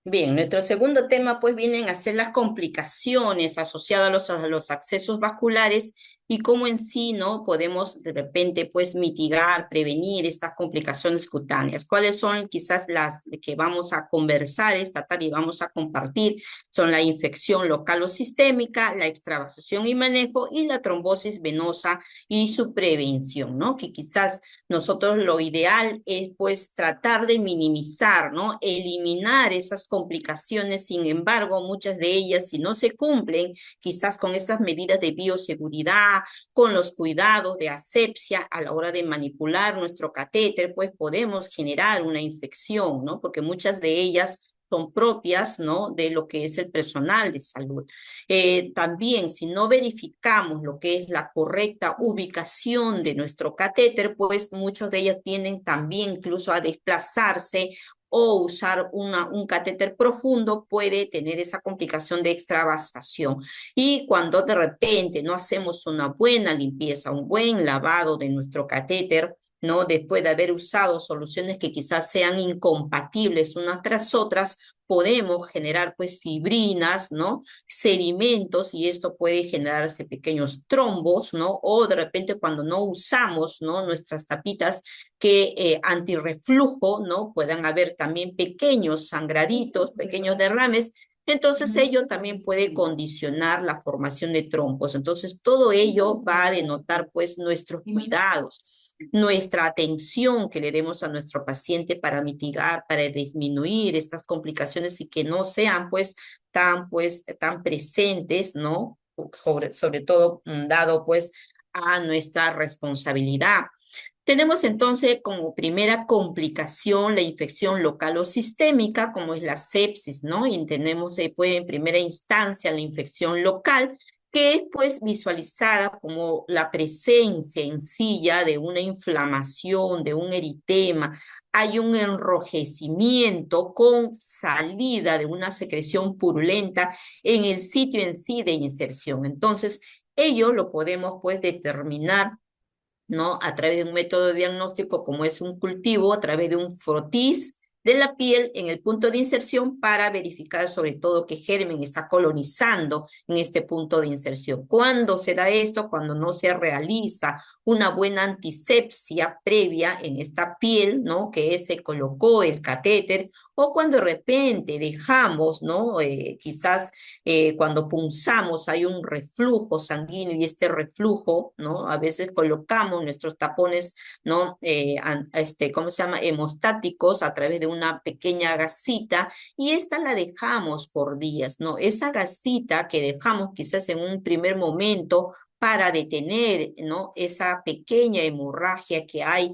Bien, nuestro segundo tema pues vienen a ser las complicaciones asociadas a los accesos vasculares y cómo en sí no podemos de repente pues mitigar, prevenir estas complicaciones cutáneas. ¿Cuáles son quizás las que vamos a conversar esta tarde y vamos a compartir? Son la infección local o sistémica, la extravasación y manejo y la trombosis venosa y su prevención, ¿no? Que quizás nosotros lo ideal es pues tratar de minimizar, ¿no? Eliminar esas complicaciones. Sin embargo, muchas de ellas, si no se cumplen, quizás con esas medidas de bioseguridad, con los cuidados de asepsia a la hora de manipular nuestro catéter, pues podemos generar una infección, ¿no? Porque muchas de ellas son propias, ¿no? De lo que es el personal de salud. También, si no verificamos lo que es la correcta ubicación de nuestro catéter, pues muchos de ellos tienden también incluso a desplazarse o usar un catéter profundo puede tener esa complicación de extravasación. Y cuando de repente no hacemos una buena limpieza, un buen lavado de nuestro catéter, ¿no? Después de haber usado soluciones que quizás sean incompatibles unas tras otras, podemos generar pues fibrinas, ¿no? Sedimentos y esto puede generarse pequeños trombos, ¿no? O de repente cuando no usamos, ¿no? Nuestras tapitas que antirreflujo, ¿no? Puedan haber también pequeños sangraditos, pequeños derrames. Entonces ello también puede condicionar la formación de trombos. Entonces todo ello va a denotar pues nuestros cuidados, nuestra atención que le demos a nuestro paciente para mitigar, para disminuir estas complicaciones y que no sean tan presentes, ¿no? Sobre todo dado pues a nuestra responsabilidad. Tenemos entonces como primera complicación la infección local o sistémica, como es la sepsis, ¿no? Y tenemos pues, en primera instancia la infección local, que es pues visualizada como la presencia en sí ya de una inflamación, de un eritema. Hay un enrojecimiento con salida de una secreción purulenta en el sitio en sí de inserción. Entonces, ello lo podemos pues determinar, ¿no? A través de un método diagnóstico como es un cultivo, a través de un frotis de la piel en el punto de inserción para verificar sobre todo que germen está colonizando en este punto de inserción. ¿Cuándo se da esto? Cuando no se realiza una buena antisepsia previa en esta piel, ¿no? Que se colocó el catéter, o cuando de repente dejamos, ¿no? Quizás cuando punzamos hay un reflujo sanguíneo y este reflujo, ¿no? A veces colocamos nuestros tapones, ¿no? ¿Cómo se llama? Hemostáticos a través de una pequeña gasita y esta la dejamos por días, ¿no? Esa gasita que dejamos quizás en un primer momento para detener, ¿no? Esa pequeña hemorragia que hay,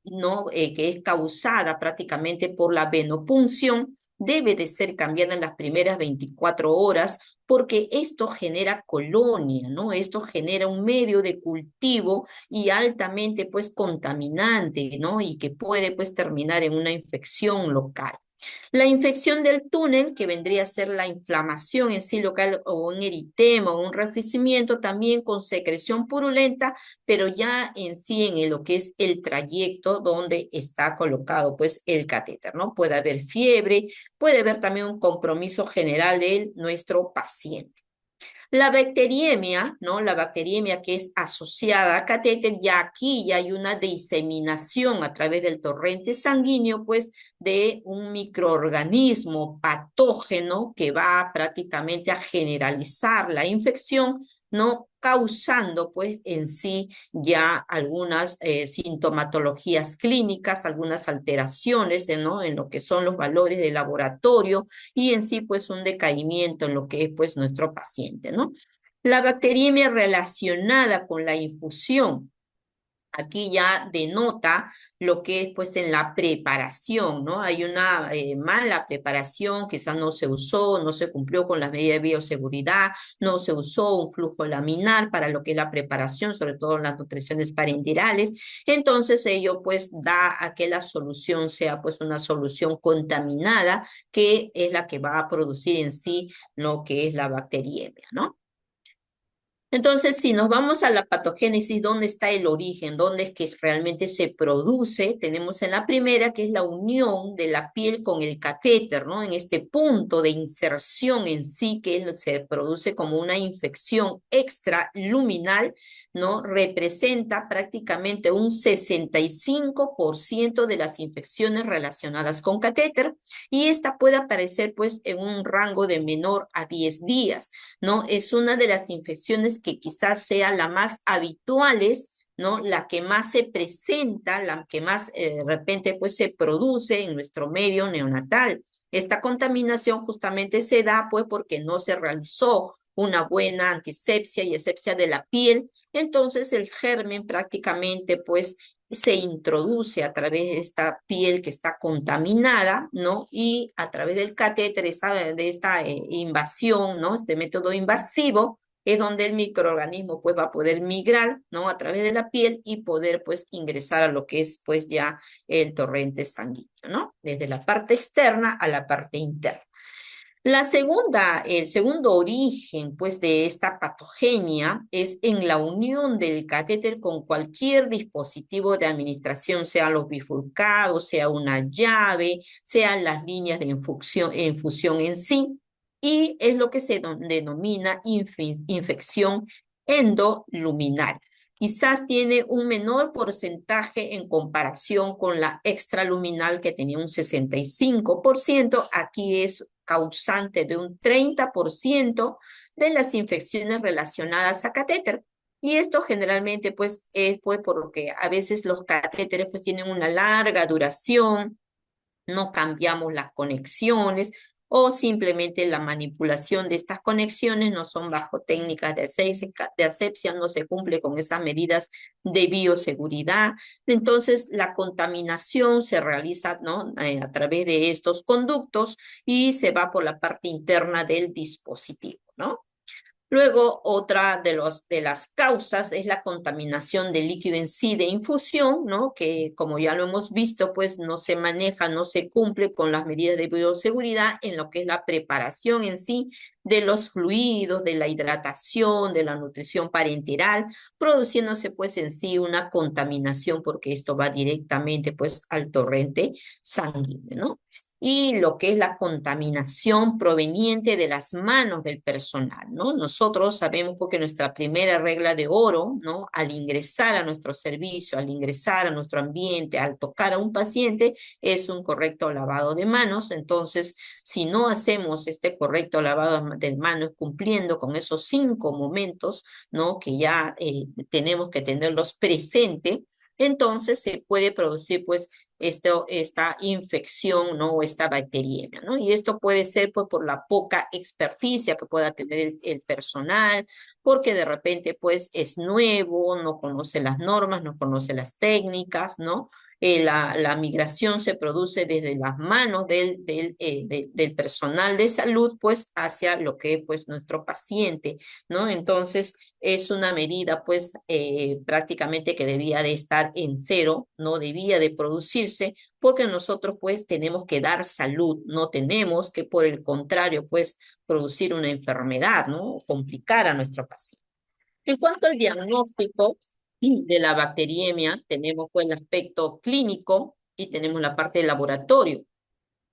¿no? Que es causada prácticamente por la venopunción, debe de ser cambiada en las primeras 24 horas porque esto genera colonia, ¿no? Esto genera un medio de cultivo y altamente pues contaminante, ¿no? Y que puede pues terminar en una infección local. La infección del túnel, que vendría a ser la inflamación en sí local o un eritema o un enrojecimiento, también con secreción purulenta, pero ya en sí lo que es el trayecto donde está colocado pues el catéter, ¿no? Puede haber fiebre, puede haber también un compromiso general de nuestro paciente. La bacteriemia, ¿no? La bacteriemia que es asociada a catéter, ya aquí ya hay una diseminación a través del torrente sanguíneo, pues, de un microorganismo patógeno que va prácticamente a generalizar la infección, ¿no? Causando, pues, en sí ya algunas sintomatologías clínicas, algunas alteraciones, ¿no? En lo que son los valores de laboratorio y en sí pues un decaimiento en lo que es pues nuestro paciente, ¿no? La bacteriemia relacionada con la infusión, aquí ya denota lo que es pues en la preparación, ¿no? Hay una mala preparación, quizás no se usó, no se cumplió con las medidas de bioseguridad, no se usó un flujo laminar para lo que es la preparación, sobre todo en las nutriciones parenterales, entonces ello pues da a que la solución sea pues una solución contaminada, que es la que va a producir en sí lo que es la bacteriemia, ¿no? Entonces, si nos vamos a la patogénesis, ¿dónde está el origen? ¿Dónde es que realmente se produce? Tenemos en la primera, que es la unión de la piel con el catéter, ¿no? En este punto de inserción en sí, que se produce como una infección extraluminal, ¿no? Representa prácticamente un 65% de las infecciones relacionadas con catéter, y esta puede aparecer, pues, en un rango de menor a 10 días. ¿No? Es una de las infecciones que quizás sea la más habituales, ¿no? La que más se presenta, la que más de repente pues se produce en nuestro medio neonatal. Esta contaminación justamente se da pues porque no se realizó una buena antisepsia y asepsia de la piel, entonces el germen prácticamente pues se introduce a través de esta piel que está contaminada, ¿no? Y a través del catéter, de esta invasión, ¿no? Este método invasivo es donde el microorganismo pues va a poder migrar, ¿no? A través de la piel y poder pues ingresar a lo que es pues ya el torrente sanguíneo, ¿no? Desde la parte externa a la parte interna. El segundo origen, pues, de esta patogenia es en la unión del catéter con cualquier dispositivo de administración, sea los bifurcados, sea una llave, sean las líneas de infusión en sí, y es lo que se denomina infección endoluminal. Quizás tiene un menor porcentaje en comparación con la extraluminal, que tenía un 65%. Aquí es causante de un 30% de las infecciones relacionadas a catéter. Y esto generalmente pues es pues porque a veces los catéteres pues tienen una larga duración, no cambiamos las conexiones o simplemente la manipulación de estas conexiones no son bajo técnicas de asepsia, no se cumple con esas medidas de bioseguridad. Entonces, la contaminación se realiza, ¿no? A través de estos conductos y se va por la parte interna del dispositivo, ¿no? Luego, otra de las causas es la contaminación del líquido en sí de infusión, ¿no? Que como ya lo hemos visto, pues no se maneja, no se cumple con las medidas de bioseguridad en lo que es la preparación en sí de los fluidos, de la hidratación, de la nutrición parenteral, produciéndose pues en sí una contaminación porque esto va directamente pues al torrente sanguíneo, ¿no? Y lo que es la contaminación proveniente de las manos del personal, ¿no? Nosotros sabemos porque nuestra primera regla de oro, ¿no? Al ingresar a nuestro servicio, al ingresar a nuestro ambiente, al tocar a un paciente, es un correcto lavado de manos. Entonces, si no hacemos este correcto lavado de manos cumpliendo con esos 5 momentos, ¿no? Que ya tenemos que tenerlos presentes, entonces se puede producir, pues, esta infección, ¿no? O esta bacteriemia, ¿no? Y esto puede ser, pues, por la poca experticia que pueda tener el personal, porque de repente, pues, es nuevo, no conoce las normas, no conoce las técnicas, ¿no? La migración se produce desde las manos del personal de salud, pues, hacia lo que es, pues, nuestro paciente, ¿no? Entonces, es una medida pues prácticamente que debía de estar en cero, no debía de producirse, porque nosotros pues tenemos que dar salud, no tenemos que por el contrario pues producir una enfermedad, ¿no? O complicar a nuestro paciente. En cuanto al diagnóstico de la bacteriemia, tenemos pues el aspecto clínico y tenemos la parte de laboratorio.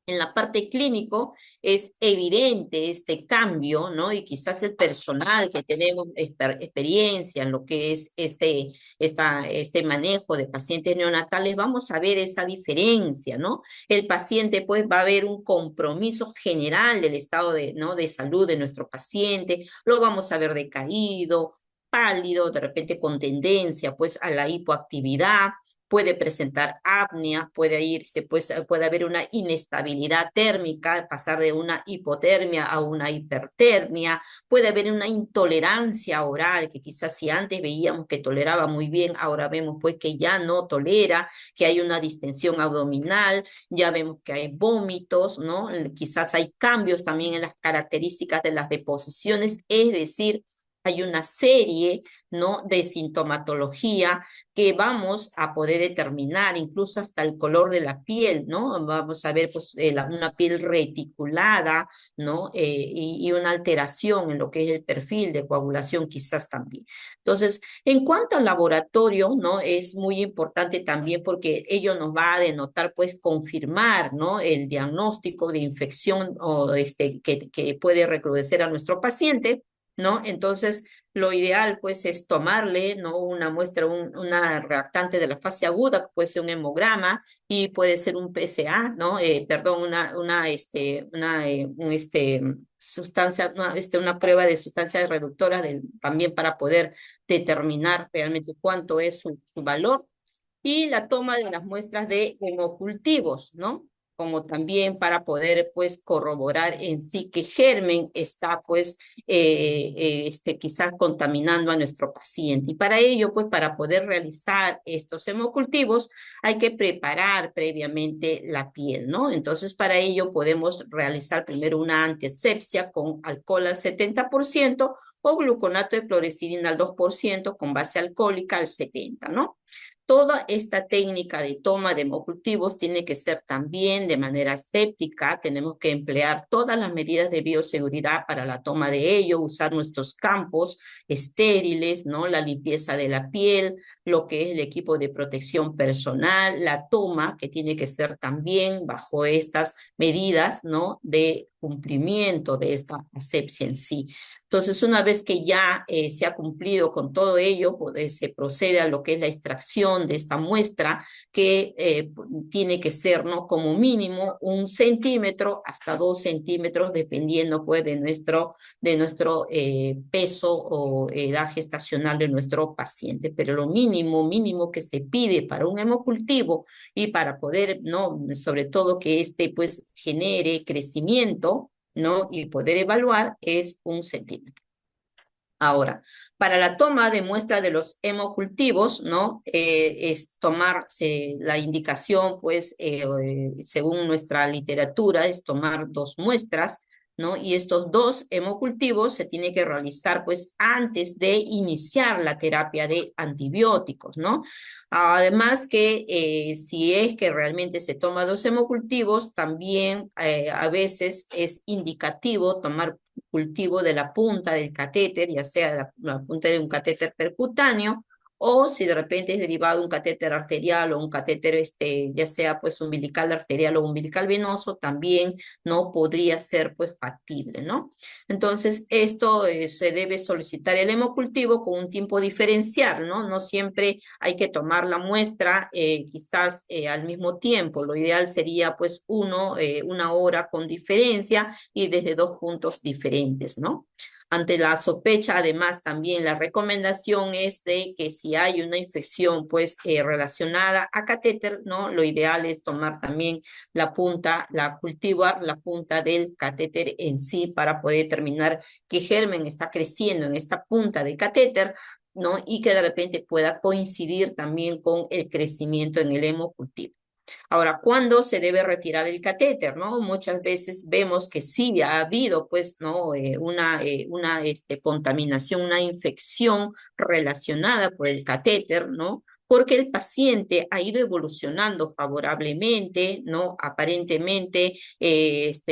En la parte clínico es evidente este cambio, ¿no? Y quizás el personal que tenemos experiencia en lo que es este manejo de pacientes neonatales, vamos a ver esa diferencia, ¿no? El paciente pues va a ver un compromiso general del estado ¿no? de salud de nuestro paciente, lo vamos a ver decaído, pálido, de repente con tendencia pues a la hipoactividad, puede presentar apnea, puede irse, pues puede haber una inestabilidad térmica, pasar de una hipotermia a una hipertermia, puede haber una intolerancia oral, que quizás si antes veíamos que toleraba muy bien, ahora vemos pues que ya no tolera, que hay una distensión abdominal, ya vemos que hay vómitos, ¿no? Quizás hay cambios también en las características de las deposiciones, es decir, hay una serie, ¿no?, de sintomatología que vamos a poder determinar, incluso hasta el color de la piel, ¿no? Vamos a ver pues, una piel reticulada, ¿no? Y una alteración en lo que es el perfil de coagulación quizás también. Entonces, en cuanto al laboratorio, ¿no? Es muy importante también porque ello nos va a denotar, pues, confirmar, ¿no?, el diagnóstico de infección o que puede recrudecer a nuestro paciente, ¿no? Entonces, lo ideal, pues, es tomarle, ¿no?, una muestra, una reactante de la fase aguda, que puede ser un hemograma y puede ser un PSA, ¿no? Perdón, sustancia, una prueba de sustancia reductora también para poder determinar realmente cuánto es su valor, y la toma de las muestras de hemocultivos, ¿no? Como también para poder, pues, corroborar en sí que germen está, pues, quizás contaminando a nuestro paciente. Y para ello, pues, para poder realizar estos hemocultivos, hay que preparar previamente la piel, ¿no? Entonces, para ello podemos realizar primero una antisepsia con alcohol al 70% o gluconato de clorexidina al 2% con base alcohólica al 70%, ¿no? Toda esta técnica de toma de hemocultivos tiene que ser también de manera séptica. Tenemos que emplear todas las medidas de bioseguridad para la toma de ello, usar nuestros campos estériles, ¿no? La limpieza de la piel, lo que es el equipo de protección personal, la toma que tiene que ser también bajo estas medidas, ¿no?, de cumplimiento de esta asepsia en sí. Entonces, una vez que ya se ha cumplido con todo ello, pues, se procede a lo que es la extracción de esta muestra, que tiene que ser, ¿no?, como mínimo 1 centímetro hasta 2 centímetros, dependiendo, pues, de nuestro peso o edad gestacional de nuestro paciente. Pero lo mínimo que se pide para un hemocultivo y para poder, ¿no?, sobre todo que pues, genere crecimiento, ¿no?, y poder evaluar, es 1 centímetro. Ahora, para la toma de muestra de los hemocultivos, ¿no?, es tomarse la indicación, pues, según nuestra literatura, es tomar 2 muestras, ¿no? Y estos 2 hemocultivos se tiene que realizar, pues, antes de iniciar la terapia de antibióticos, ¿no? Además que si es que realmente se toma 2 hemocultivos, también a veces es indicativo tomar cultivo de la punta del catéter, ya sea la punta de un catéter percutáneo, o si de repente es derivado de un catéter arterial o un catéter, ya sea pues umbilical arterial o umbilical venoso, también no podría ser pues factible, ¿no? Entonces, esto se debe solicitar el hemocultivo con un tiempo diferencial, ¿no? No siempre hay que tomar la muestra quizás al mismo tiempo. Lo ideal sería pues una hora con diferencia y desde 2 puntos diferentes, ¿no? Ante la sospecha, además, también la recomendación es de que si hay una infección, pues, relacionada a catéter, ¿no? Lo ideal es tomar también cultivar la punta del catéter en sí para poder determinar qué germen está creciendo en esta punta del catéter, ¿no? Y que de repente pueda coincidir también con el crecimiento en el hemocultivo. Ahora, ¿cuándo se debe retirar el catéter, no? Muchas veces vemos que sí ha habido, pues, ¿no?, una contaminación, una infección relacionada por el catéter, ¿no? Porque el paciente ha ido evolucionando favorablemente, ¿no? Aparentemente,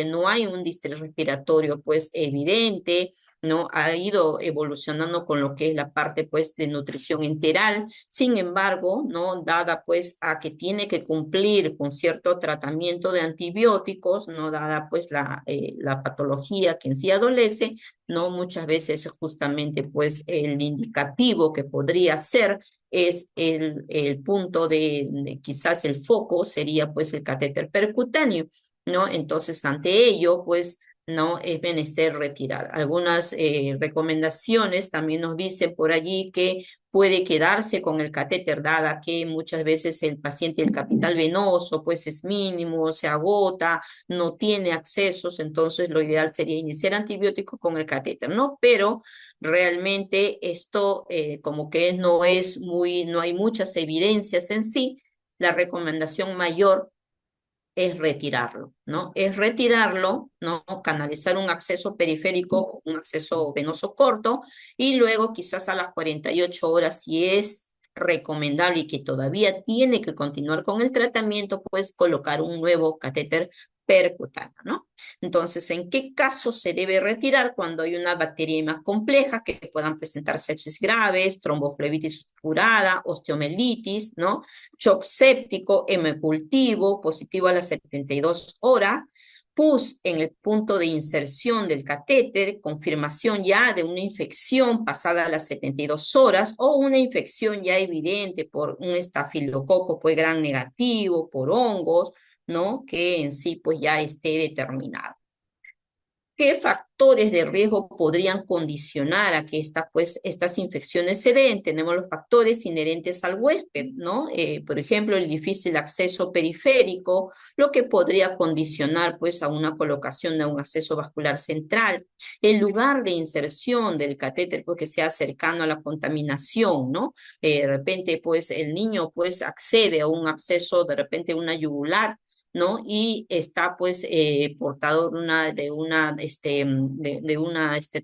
no hay un distrés respiratorio, pues, evidente, ¿no? Ha ido evolucionando con lo que es la parte, pues, de nutrición enteral. Sin embargo, ¿no?, dada, pues, a que tiene que cumplir con cierto tratamiento de antibióticos, ¿no?, dada, pues, la patología que en sí adolece, ¿no? Muchas veces justamente, pues, el indicativo que podría ser es el punto quizás el foco sería, pues, el catéter percutáneo, ¿no? Entonces, ante ello, pues, no es menester retirar. Algunas recomendaciones también nos dicen por allí que puede quedarse con el catéter, dada que muchas veces el paciente, el capital venoso, pues es mínimo, se agota, no tiene accesos, entonces lo ideal sería iniciar antibióticos con el catéter, ¿no? Pero realmente esto como que no hay muchas evidencias en sí. La recomendación mayor es retirarlo, ¿no? Es retirarlo, ¿no? Canalizar un acceso periférico con un acceso venoso corto y luego quizás a las 48 horas, si es recomendable y que todavía tiene que continuar con el tratamiento, pues colocar un nuevo catéter percutáneo, ¿no? Entonces, ¿en qué caso se debe retirar? Cuando hay una bacteria más compleja que puedan presentar sepsis graves, tromboflebitis supurada, osteomelitis, ¿no? Shock séptico, hemocultivo, positivo a las 72 horas, pus en el punto de inserción del catéter, confirmación ya de una infección pasada a las 72 horas o una infección ya evidente por un estafilococo pues gran negativo, por hongos, ¿no? Que en sí pues ya esté determinado. ¿Qué factores de riesgo podrían condicionar a que estas infecciones se den? Tenemos los factores inherentes al huésped, ¿no? Por ejemplo, el difícil acceso periférico, lo que podría condicionar pues a una colocación de un acceso vascular central. El lugar de inserción del catéter, pues que sea cercano a la contaminación, ¿no? De repente, pues el niño pues accede a un acceso, de repente una yugular, ¿no? Y está pues portador de una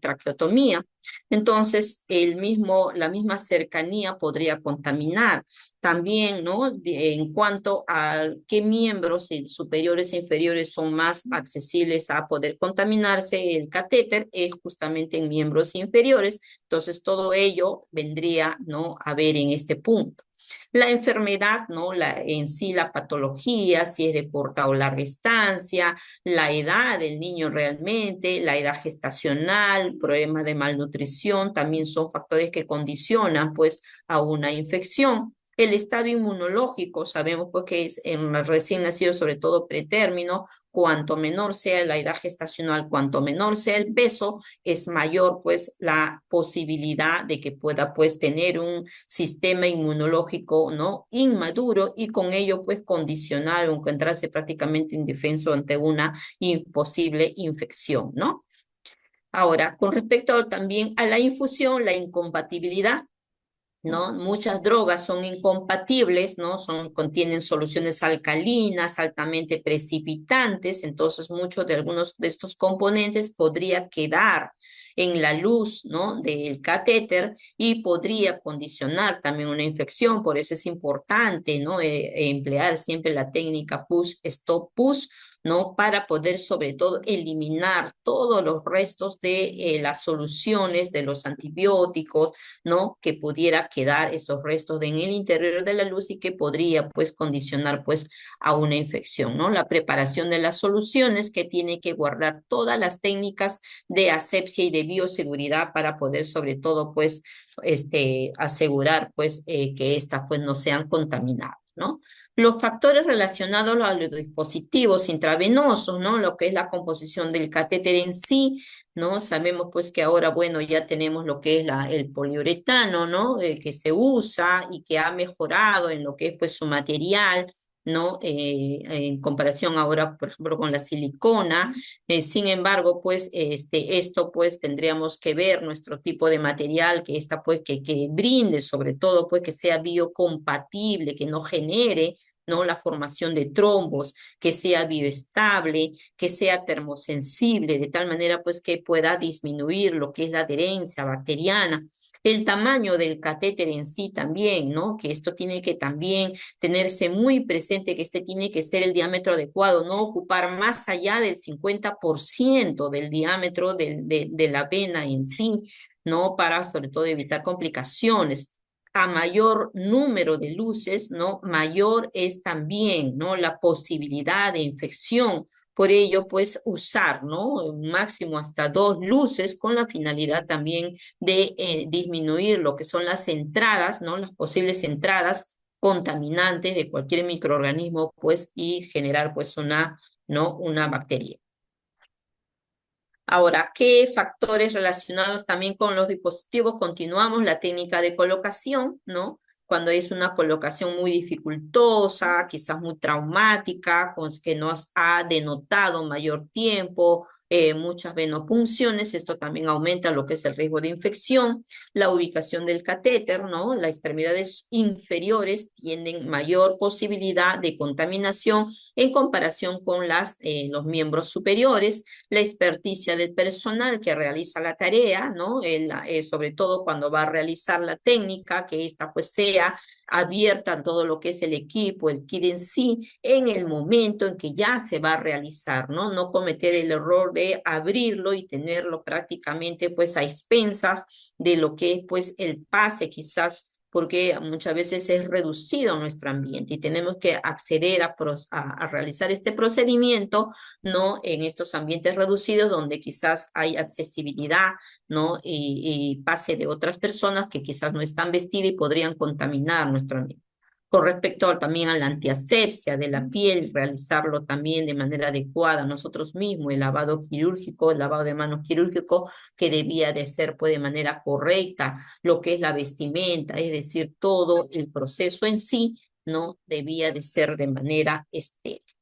traqueotomía. Entonces, la misma cercanía podría contaminar. También, ¿no? En cuanto a qué miembros superiores e inferiores son más accesibles a poder contaminarse, el catéter es justamente en miembros inferiores. Entonces, todo ello vendría, ¿no? A ver en este punto. La enfermedad, ¿no? En sí, la patología, si es de corta o larga estancia, la edad del niño realmente, la edad gestacional, problemas de malnutrición, también son factores que condicionan, pues, a una infección. El estado inmunológico, sabemos pues que es en recién nacido, sobre todo pretérmino, cuanto menor sea la edad gestacional, cuanto menor sea el peso, es mayor pues la posibilidad de que pueda pues tener un sistema inmunológico, ¿no? Inmaduro y con ello pues condicionar o encontrarse prácticamente indefenso ante una imposible infección, ¿no? Ahora, con respecto también a la infusión, la incompatibilidad, ¿no? Muchas drogas son incompatibles, ¿no? Contienen soluciones alcalinas, altamente precipitantes, entonces muchos de algunos de estos componentes podría quedar en la luz, ¿no? Del catéter y podría condicionar también una infección, por eso es importante, ¿no? Emplear siempre la técnica push, stop, push, ¿no? Para poder sobre todo eliminar todos los restos de las soluciones de los antibióticos, ¿no? Que pudiera quedar esos restos en el interior de la luz y que podría pues condicionar pues a una infección, ¿no? La preparación de las soluciones que tiene que guardar todas las técnicas de asepsia y de bioseguridad para poder sobre todo pues asegurar pues que estas pues no sean contaminadas, ¿no? Los factores relacionados a los dispositivos intravenosos, ¿no? Lo que es la composición del catéter en sí, ¿no? Sabemos pues que ahora, bueno, ya tenemos lo que es el poliuretano, ¿no? Que se usa y que ha mejorado en lo que es pues su material, ¿no? En comparación ahora, por ejemplo, con la silicona. Sin embargo, pues esto pues tendríamos que ver nuestro tipo de material que esta pues que brinde sobre todo pues que sea biocompatible, que no genere, ¿no? La formación de trombos, que sea bioestable, que sea termosensible, de tal manera pues que pueda disminuir lo que es la adherencia bacteriana. El tamaño del catéter en sí también, ¿no? Que esto tiene que también tenerse muy presente, que este tiene que ser el diámetro adecuado, no ocupar más allá del 50% del diámetro de la vena en sí, ¿no? Para sobre todo evitar complicaciones. A mayor número de luces, ¿no? Mayor es también, ¿no? La posibilidad de infección. Por ello, pues usar, ¿no? Un máximo hasta 2 luces con la finalidad también de disminuir lo que son las entradas, ¿no? Las posibles entradas contaminantes de cualquier microorganismo, pues, y generar, pues, ¿no? Una bacteria. Ahora, ¿qué factores relacionados también con los dispositivos? Continuamos la técnica de colocación, ¿no? cuando es una colocación muy dificultosa, quizás muy traumática, con que nos ha denotado mayor tiempo, muchas venopunciones, esto también aumenta lo que es el riesgo de infección. La ubicación del catéter, ¿no? Las extremidades inferiores tienen mayor posibilidad de contaminación en comparación con los miembros superiores. La experticia del personal que realiza la tarea, ¿no? Sobre todo cuando va a realizar la técnica, que esta pues sea abierta a todo lo que es el equipo, el kit en sí, en el momento en que ya se va a realizar, ¿no? No cometer el error de abrirlo y tenerlo prácticamente pues a expensas de lo que es pues el pase quizás, porque muchas veces es reducido nuestro ambiente y tenemos que acceder a realizar este procedimiento, ¿no? En estos ambientes reducidos donde quizás hay accesibilidad, ¿no? Y pase de otras personas que quizás no están vestidas y podrían contaminar nuestro ambiente. Con respecto también a la antiasepsia de la piel, realizarlo también de manera adecuada nosotros mismos, el lavado quirúrgico, el lavado de manos quirúrgico, que debía de ser pues de manera correcta, lo que es la vestimenta, es decir, todo el proceso en sí, ¿no? Debía de ser de manera estética.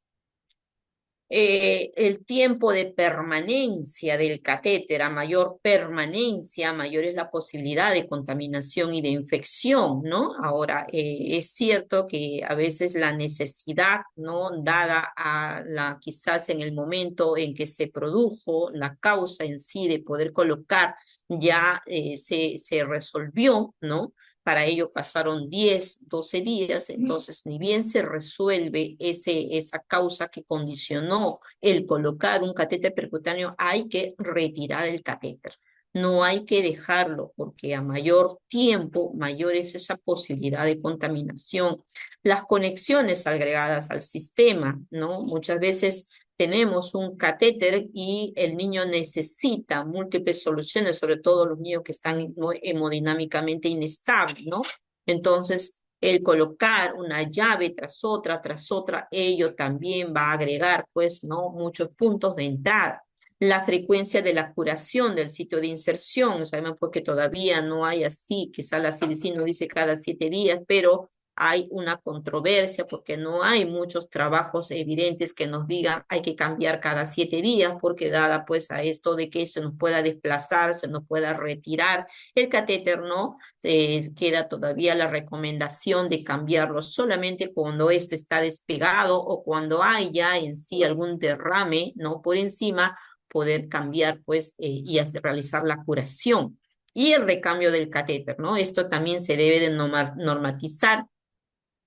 El tiempo de permanencia del catéter, a mayor permanencia, mayor es la posibilidad de contaminación y de infección, ¿no? Ahora, es cierto que a veces la necesidad, ¿no? Dada a quizás en el momento en que se produjo la causa en sí de poder colocar, ya se resolvió, ¿no? Para ello pasaron 10, 12 días, entonces ni bien se resuelve esa causa que condicionó el colocar un catéter percutáneo, hay que retirar el catéter. No hay que dejarlo porque a mayor tiempo, mayor es esa posibilidad de contaminación. Las conexiones agregadas al sistema, ¿no? Muchas veces tenemos un catéter y el niño necesita múltiples soluciones, sobre todo los niños que están hemodinámicamente inestables, ¿no? Entonces, el colocar una llave tras otra, ello también va a agregar, pues, ¿no? Muchos puntos de entrada. La frecuencia de la curación del sitio de inserción, sabemos pues que todavía no hay así, quizá la CDC nos dice cada 7 días, pero hay una controversia porque no hay muchos trabajos evidentes que nos digan hay que cambiar cada 7 días porque dada pues a esto de que se nos pueda desplazar, se nos pueda retirar el catéter, ¿no? Queda todavía la recomendación de cambiarlo solamente cuando esto está despegado o cuando hay ya en sí algún derrame, ¿no? Por encima, poder cambiar pues y realizar la curación. Y el recambio del catéter, ¿no? Esto también se debe de normatizar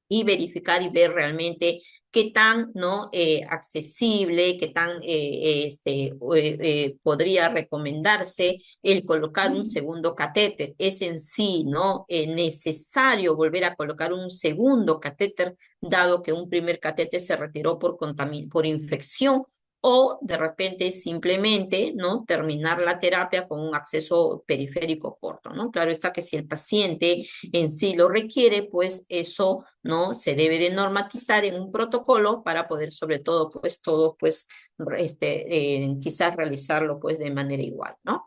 y verificar y ver realmente qué tan ¿no? Accesible, qué tan podría recomendarse el colocar un segundo catéter. Es en sí ¿no? Necesario volver a colocar un segundo catéter, dado que un primer catéter se retiró por infección o de repente simplemente, ¿no? Terminar la terapia con un acceso periférico corto, ¿no? Claro está que si el paciente en sí lo requiere, pues eso, ¿no? Se debe de normatizar en un protocolo para poder, sobre todo, pues todo, pues, quizás realizarlo, pues, de manera igual, ¿no?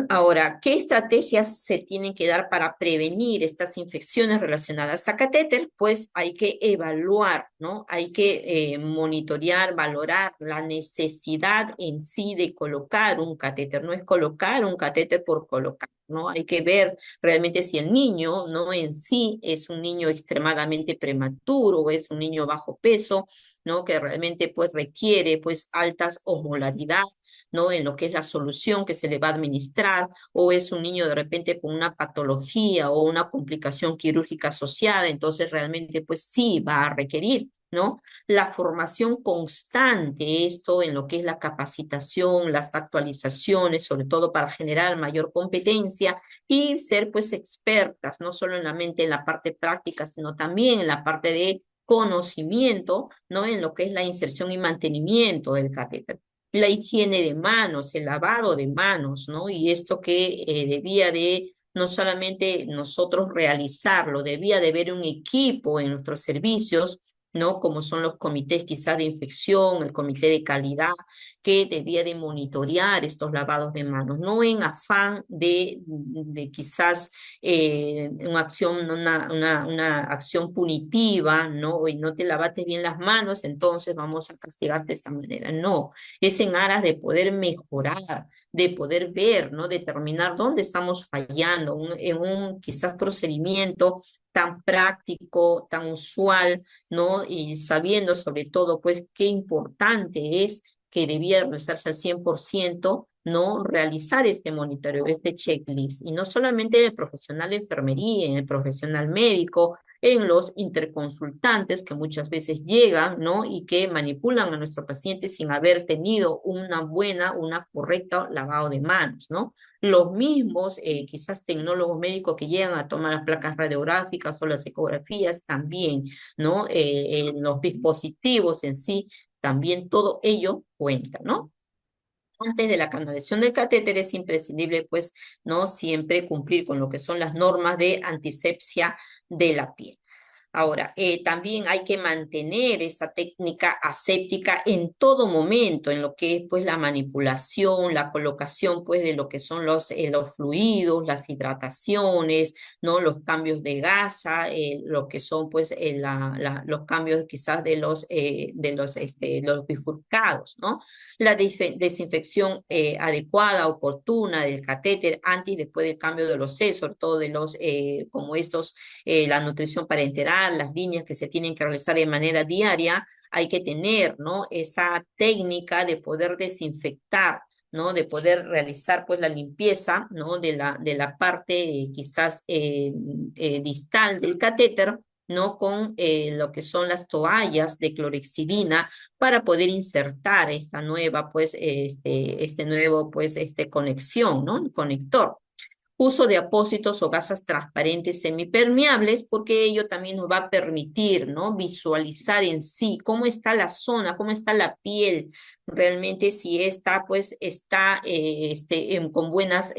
Ahora, ¿qué estrategias se tienen que dar para prevenir estas infecciones relacionadas a catéter? Pues hay que evaluar, ¿no? Hay que monitorear, valorar la necesidad en sí de colocar un catéter. No es colocar un catéter por colocar, ¿no? Hay que ver realmente si el niño, ¿no? En sí es un niño extremadamente prematuro o es un niño bajo peso, ¿no? Que realmente pues requiere pues altas osmolaridades, ¿no? En lo que es la solución que se le va a administrar, o es un niño de repente con una patología o una complicación quirúrgica asociada, entonces realmente pues sí va a requerir, ¿no? La formación constante, esto en lo que es la capacitación, las actualizaciones, sobre todo para generar mayor competencia y ser pues expertas, no solo en la mente, en la parte práctica, sino también en la parte de conocimiento, ¿no? En lo que es la inserción y mantenimiento del catéter, la higiene de manos, el lavado de manos, ¿no? Y esto que debía de no solamente nosotros realizarlo, debía de haber un equipo en nuestros servicios, ¿no? Como son los comités quizás de infección, el comité de calidad, que debía de monitorear estos lavados de manos, no en afán de quizás una acción punitiva, ¿no? Y no te lavaste bien las manos, entonces vamos a castigarte de esta manera. No, es en aras de poder mejorar, de poder ver, ¿no? Determinar dónde estamos fallando en un quizás procedimiento tan práctico, tan usual, ¿no? Y sabiendo sobre todo, pues, qué importante es que debía realizarse al 100%, ¿no? Realizar este monitoreo, este checklist, y no solamente en el profesional de enfermería, en el profesional médico, en los interconsultantes que muchas veces llegan, ¿no? Y que manipulan a nuestro paciente sin haber tenido una correcta lavado de manos, ¿no? Los mismos, quizás tecnólogos médicos que llegan a tomar las placas radiográficas o las ecografías también, ¿no? Los dispositivos en sí, también todo ello cuenta, ¿no? Antes de la canalización del catéter es imprescindible, pues, ¿no? Siempre cumplir con lo que son las normas de antisepsia de la piel. Ahora, también hay que mantener esa técnica aséptica en todo momento, en lo que es pues la manipulación, la colocación pues de lo que son los fluidos, las hidrataciones, ¿no? Los cambios de gasa, lo que son pues los cambios quizás los bifurcados, ¿no? La desinfección adecuada, oportuna del catéter antes y después del cambio de los sesos, sobre todo de como estos la nutrición parenteral, las líneas que se tienen que realizar de manera diaria, hay que tener, ¿no? Esa técnica de poder desinfectar, ¿no? De poder realizar, pues, la limpieza, ¿no? De la parte quizás distal del catéter, ¿no? Con lo que son las toallas de clorexidina para poder insertar esta nueva, pues, este nuevo, pues, conexión, ¿no? Conector. Uso de apósitos o gasas transparentes semipermeables, porque ello también nos va a permitir, ¿no? Visualizar en sí cómo está la zona, cómo está la piel, realmente si esta, pues, está con buenas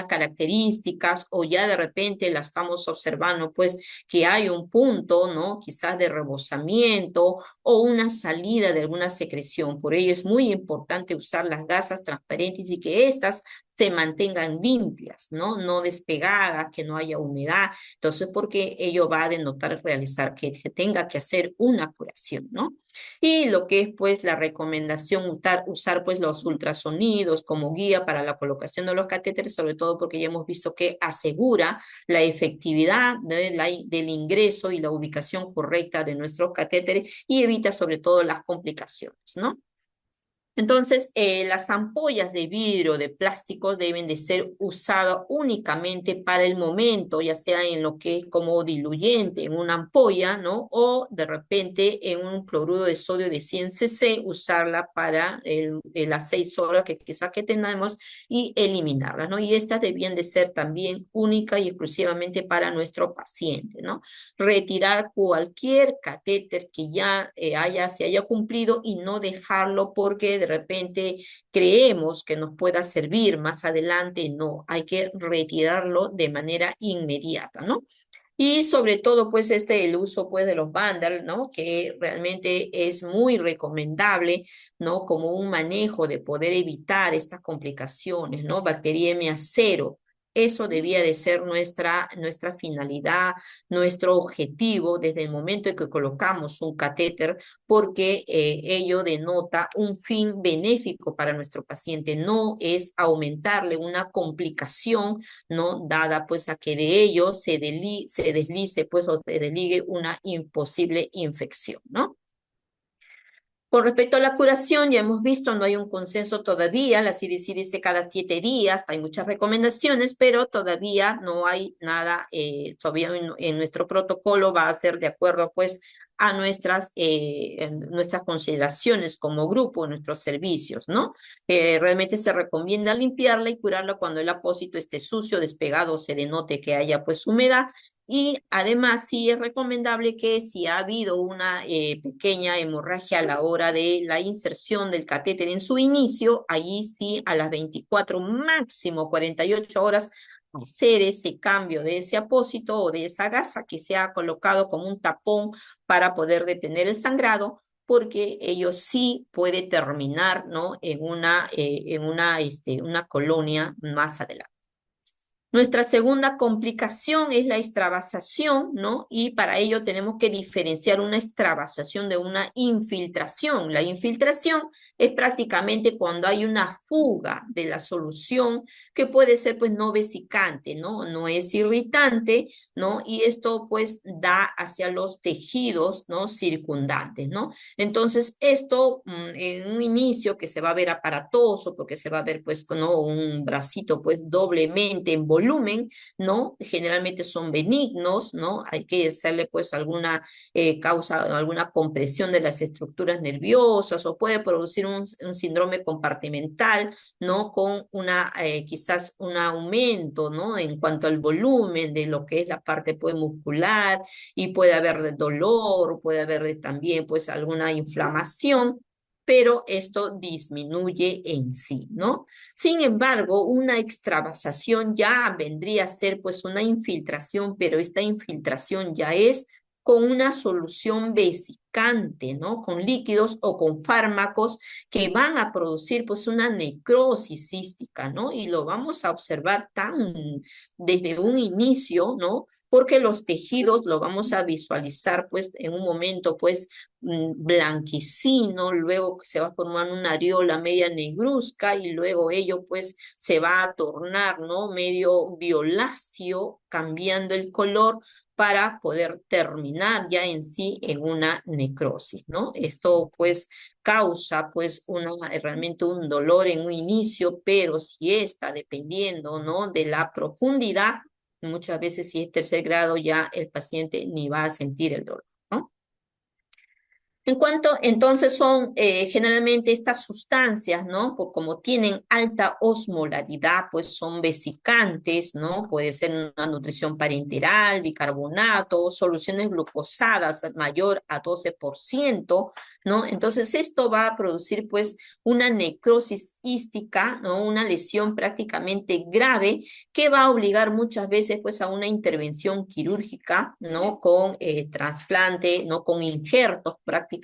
características, o ya de repente la estamos observando, pues, que hay un punto, ¿no? Quizás de rebosamiento o una salida de alguna secreción. Por ello es muy importante usar las gasas transparentes y que estas se mantengan limpias, ¿no? No despegadas, que no haya humedad. Entonces, porque ello va a denotar realizar que se tenga que hacer una curación, ¿no? Y lo que es, pues, la recomendación, usar pues, los ultrasonidos como guía para la colocación de los catéteres, sobre todo porque ya hemos visto que asegura la efectividad del ingreso y la ubicación correcta de nuestros catéteres y evita sobre todo las complicaciones, ¿no? Entonces, las ampollas de vidrio, de plástico, deben de ser usadas únicamente para el momento, ya sea en lo que es como diluyente, en una ampolla, ¿no? O de repente en un cloruro de sodio de 100 cc, usarla para las 6 horas que quizás que tenemos y eliminarlas, ¿no? Y estas debían de ser también únicas y exclusivamente para nuestro paciente, ¿no? Retirar cualquier catéter que ya se haya cumplido y no dejarlo porque de repente creemos que nos pueda servir más adelante. No, hay que retirarlo de manera inmediata, ¿no? Y sobre todo, pues, el uso, pues, de los bundles, ¿no? Que realmente es muy recomendable, ¿no? Como un manejo de poder evitar estas complicaciones, ¿no? Bacteriemia cero. Eso debía de ser nuestra finalidad, nuestro objetivo desde el momento en que colocamos un catéter, porque ello denota un fin benéfico para nuestro paciente. No es aumentarle una complicación, ¿no? Dada pues a que de ello se deslice pues o se desligue una imposible infección, ¿no? Con respecto a la curación, ya hemos visto, no hay un consenso todavía, la CDC dice cada 7 días, hay muchas recomendaciones, pero todavía no hay nada, todavía en nuestro protocolo va a ser de acuerdo pues a nuestras consideraciones como grupo, nuestros servicios, ¿no? Realmente se recomienda limpiarla y curarla cuando el apósito esté sucio, despegado, o se denote que haya pues humedad. Y además sí es recomendable que si ha habido una pequeña hemorragia a la hora de la inserción del catéter en su inicio, allí sí a las 24, máximo 48 horas, hacer ese cambio de ese apósito o de esa gasa que se ha colocado como un tapón para poder detener el sangrado, porque ello sí puede terminar, ¿no? Una colonia más adelante. Nuestra segunda complicación es la extravasación, ¿no? Y para ello tenemos que diferenciar una extravasación de una infiltración. La infiltración es prácticamente cuando hay una fuga de la solución que puede ser pues no vesicante, ¿no? No es irritante, ¿no? Y esto pues da hacia los tejidos, ¿no? Circundantes, ¿no? Entonces esto en un inicio que se va a ver aparatoso porque se va a ver pues ¿no? Un bracito pues doblemente en volumen, ¿no? Generalmente son benignos, ¿no? Hay que hacerle pues alguna causa, alguna compresión de las estructuras nerviosas o puede producir un síndrome compartimental, ¿no? Con quizás un aumento, ¿no? En cuanto al volumen de lo que es la parte pues muscular y puede haber dolor, puede haber también pues alguna inflamación, pero esto disminuye en sí, ¿no? Sin embargo, una extravasación ya vendría a ser pues una infiltración, pero esta infiltración ya es con una solución vesicante, ¿no? Con líquidos o con fármacos que van a producir pues una necrosis cística, ¿no? Y lo vamos a observar desde un inicio, ¿no? Porque los tejidos lo vamos a visualizar pues en un momento pues blanquecino, luego se va formando una areola media negruzca y luego ello pues se va a tornar, ¿no? Medio violáceo, cambiando el color para poder terminar ya en sí en una necrosis, ¿no? Esto pues causa pues realmente un dolor en un inicio, pero si está dependiendo, ¿no? De la profundidad, muchas veces si es tercer grado ya el paciente ni va a sentir el dolor, ¿no? En cuanto, entonces son generalmente estas sustancias, ¿no? Como tienen alta osmolaridad, pues son vesicantes, ¿no? Puede ser una nutrición parenteral, bicarbonato, soluciones glucosadas mayor a 12%, ¿no? Entonces esto va a producir pues una necrosis hística, ¿no? Una lesión prácticamente grave que va a obligar muchas veces pues a una intervención quirúrgica, ¿no? Con trasplante, ¿no? Con injertos prácticamente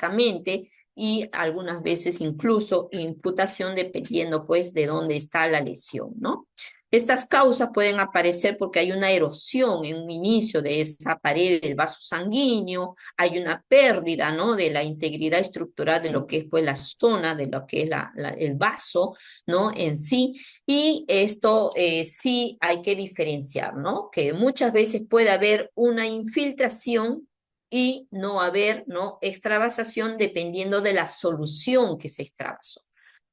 y algunas veces incluso imputación dependiendo pues de dónde está la lesión, ¿no? Estas causas pueden aparecer porque hay una erosión en un inicio de esa pared del vaso sanguíneo, hay una pérdida, ¿no? De la integridad estructural de lo que es pues la zona de lo que es el vaso, ¿no? En sí, y esto sí hay que diferenciar, ¿no? Que muchas veces puede haber una infiltración y no haber, ¿no? Extravasación dependiendo de la solución que se extravasó.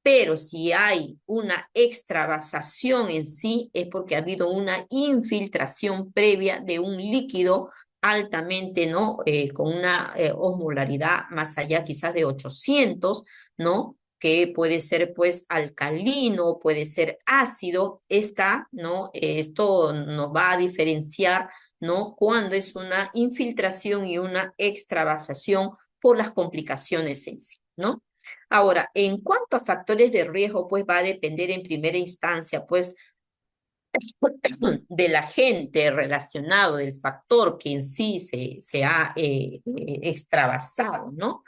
Pero si hay una extravasación en sí, es porque ha habido una infiltración previa de un líquido altamente, ¿no? Con una osmolaridad más allá quizás de 800, ¿no? Que puede ser pues alcalino, puede ser ácido, ¿no? Esto nos va a diferenciar, ¿no? Cuando es una infiltración y una extravasación por las complicaciones en sí, ¿no? Ahora, en cuanto a factores de riesgo, pues va a depender en primera instancia, pues, del agente relacionado, del factor que en sí se ha extravasado, ¿no?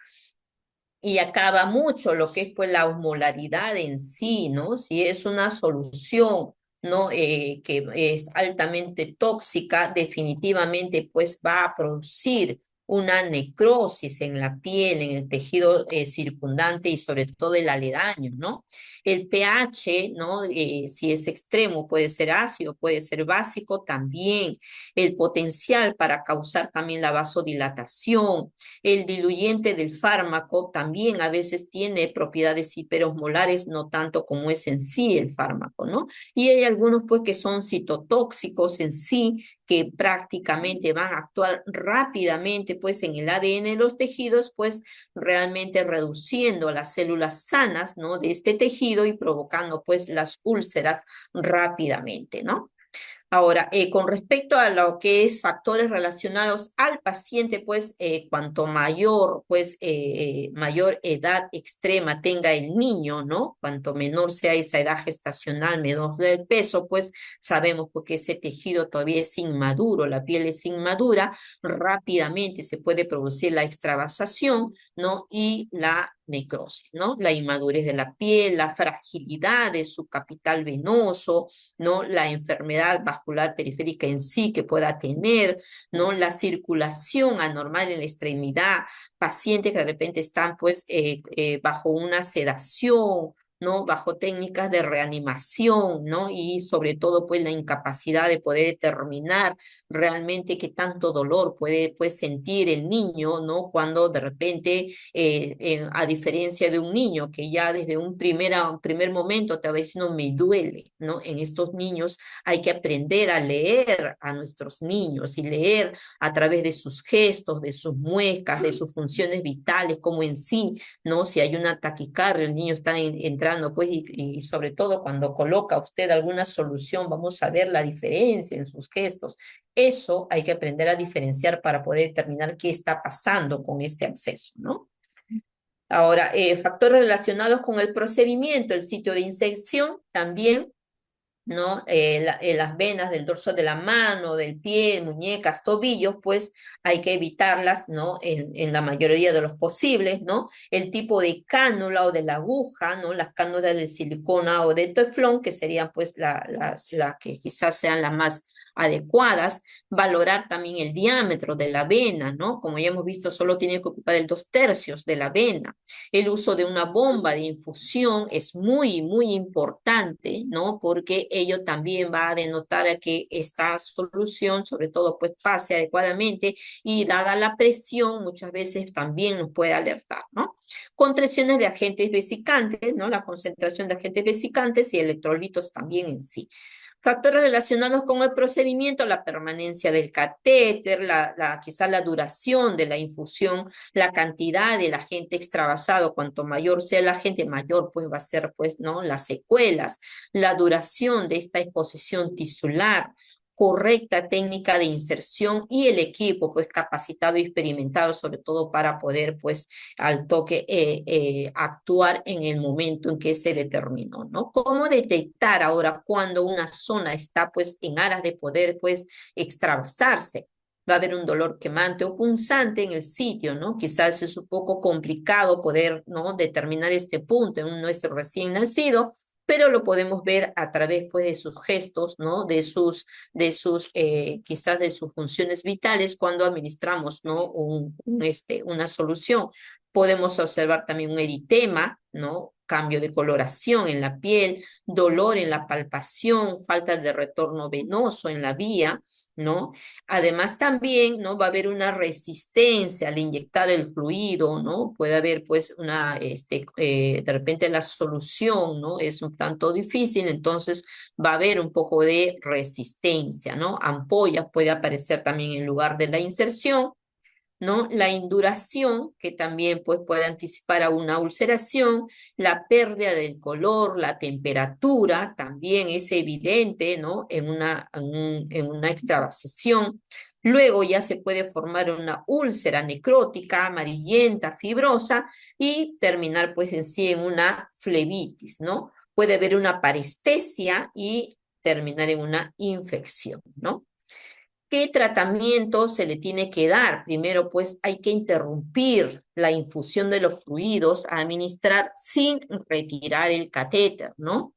Y acaba mucho lo que es pues la osmolaridad en sí, ¿no? Si es una solución, ¿no? Que es altamente tóxica, definitivamente pues va a producir una necrosis en la piel, en el tejido circundante y sobre todo el aledaño, ¿no? El pH, ¿no? Si es extremo, puede ser ácido, puede ser básico también. El potencial para causar también la vasodilatación, el diluyente del fármaco también a veces tiene propiedades hiperosmolares, no tanto como es en sí el fármaco, ¿no? Y hay algunos pues que son citotóxicos en sí, que prácticamente van a actuar rápidamente pues en el ADN de los tejidos, pues realmente reduciendo las células sanas, ¿no? De este tejido y provocando pues las úlceras rápidamente, ¿no? Ahora, con respecto a lo que es factores relacionados al paciente, pues cuanto mayor, pues mayor edad extrema tenga el niño, ¿no? Cuanto menor sea esa edad gestacional, menor del peso, pues sabemos porque ese tejido todavía es inmaduro, la piel es inmadura, rápidamente se puede producir la extravasación, ¿no? Y la necrosis, ¿no? La inmadurez de la piel, la fragilidad de su capital venoso, ¿no? La enfermedad vascular periférica en sí que pueda tener, ¿no? La circulación anormal en la extremidad, pacientes que de repente están pues bajo una sedación, ¿no? Bajo técnicas de reanimación, ¿no? Y sobre todo pues la incapacidad de poder determinar realmente qué tanto dolor puede pues sentir el niño, ¿no? Cuando de repente, a diferencia de un niño que ya desde un primer momento te va diciendo me duele, ¿no? En estos niños hay que aprender a leer a nuestros niños y leer a través de sus gestos, de sus muecas, de sus funciones vitales, como en sí, ¿no? Si hay una taquicardia, el niño está entrando, pues, y sobre todo cuando coloca usted alguna solución, vamos a ver la diferencia en sus gestos. Eso hay que aprender a diferenciar para poder determinar qué está pasando con este absceso, ¿no? Ahora, factores relacionados con el procedimiento, el sitio de inyección también, ¿no? Las venas del dorso de la mano, del pie, muñecas, tobillos, pues hay que evitarlas, ¿no? En la mayoría de los posibles, ¿no? El tipo de cánula o de la aguja, ¿no? Las cánulas de silicona o de teflón, que serían pues las que quizás sean las más adecuadas, valorar también el diámetro de la vena, ¿no? Como ya hemos visto, solo tiene que ocupar el 2/3 de la vena. El uso de una bomba de infusión es muy, muy importante, ¿no? Porque ello también va a denotar a que esta solución, sobre todo, pues pase adecuadamente y dada la presión, muchas veces también nos puede alertar, ¿no? Contenciones de agentes vesicantes, ¿no? La concentración de agentes vesicantes y electrolitos también en sí. Factores relacionados con el procedimiento, la permanencia del catéter, quizás la duración de la infusión, la cantidad del agente extravasado, cuanto mayor sea el agente, mayor pues va a ser pues, ¿no? Las secuelas, la duración de esta exposición tisular, correcta técnica de inserción y el equipo pues capacitado y experimentado sobre todo para poder pues al toque actuar en el momento en que se determinó, ¿no? ¿Cómo detectar ahora cuando una zona está pues en aras de poder pues extravasarse? Va a haber un dolor quemante o punzante en el sitio, ¿no? Quizás es un poco complicado poder, ¿no? Determinar este punto en nuestro recién nacido, pero lo podemos ver a través pues de sus gestos, ¿no? Quizás de sus funciones vitales cuando administramos, ¿no? Una solución. Podemos observar también un eritema, ¿no? Cambio de coloración en la piel, dolor en la palpación, falta de retorno venoso en la vía, ¿no? Además también, ¿no? Va a haber una resistencia al inyectar el fluido, ¿no? Puede haber pues de repente la solución, ¿no? Es un tanto difícil, entonces va a haber un poco de resistencia, ¿no? Ampollas puede aparecer también en lugar de la inserción, ¿no? La induración, que también pues, puede anticipar a una ulceración, la pérdida del color, la temperatura, también es evidente, ¿no? En una extravasación. Luego ya se puede formar una úlcera necrótica, amarillenta, fibrosa y terminar pues en sí en una flebitis, ¿no? Puede haber una parestesia y terminar en una infección, ¿no? ¿Qué tratamiento se le tiene que dar? Primero, pues hay que interrumpir la infusión de los fluidos a administrar sin retirar el catéter, ¿no?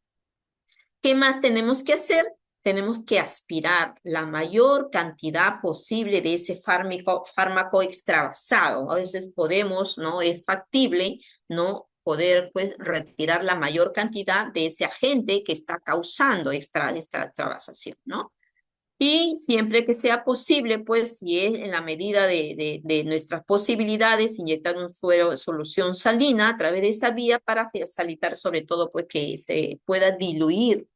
¿Qué más tenemos que hacer? Tenemos que aspirar la mayor cantidad posible de ese fármaco extravasado. A veces podemos, ¿no? Es factible, ¿no? Poder, pues, retirar la mayor cantidad de ese agente que está causando esta extravasación, ¿no? Y siempre que sea posible, pues si es en la medida de nuestras posibilidades, inyectar un suero, solución salina a través de esa vía para facilitar sobre todo pues que se pueda diluir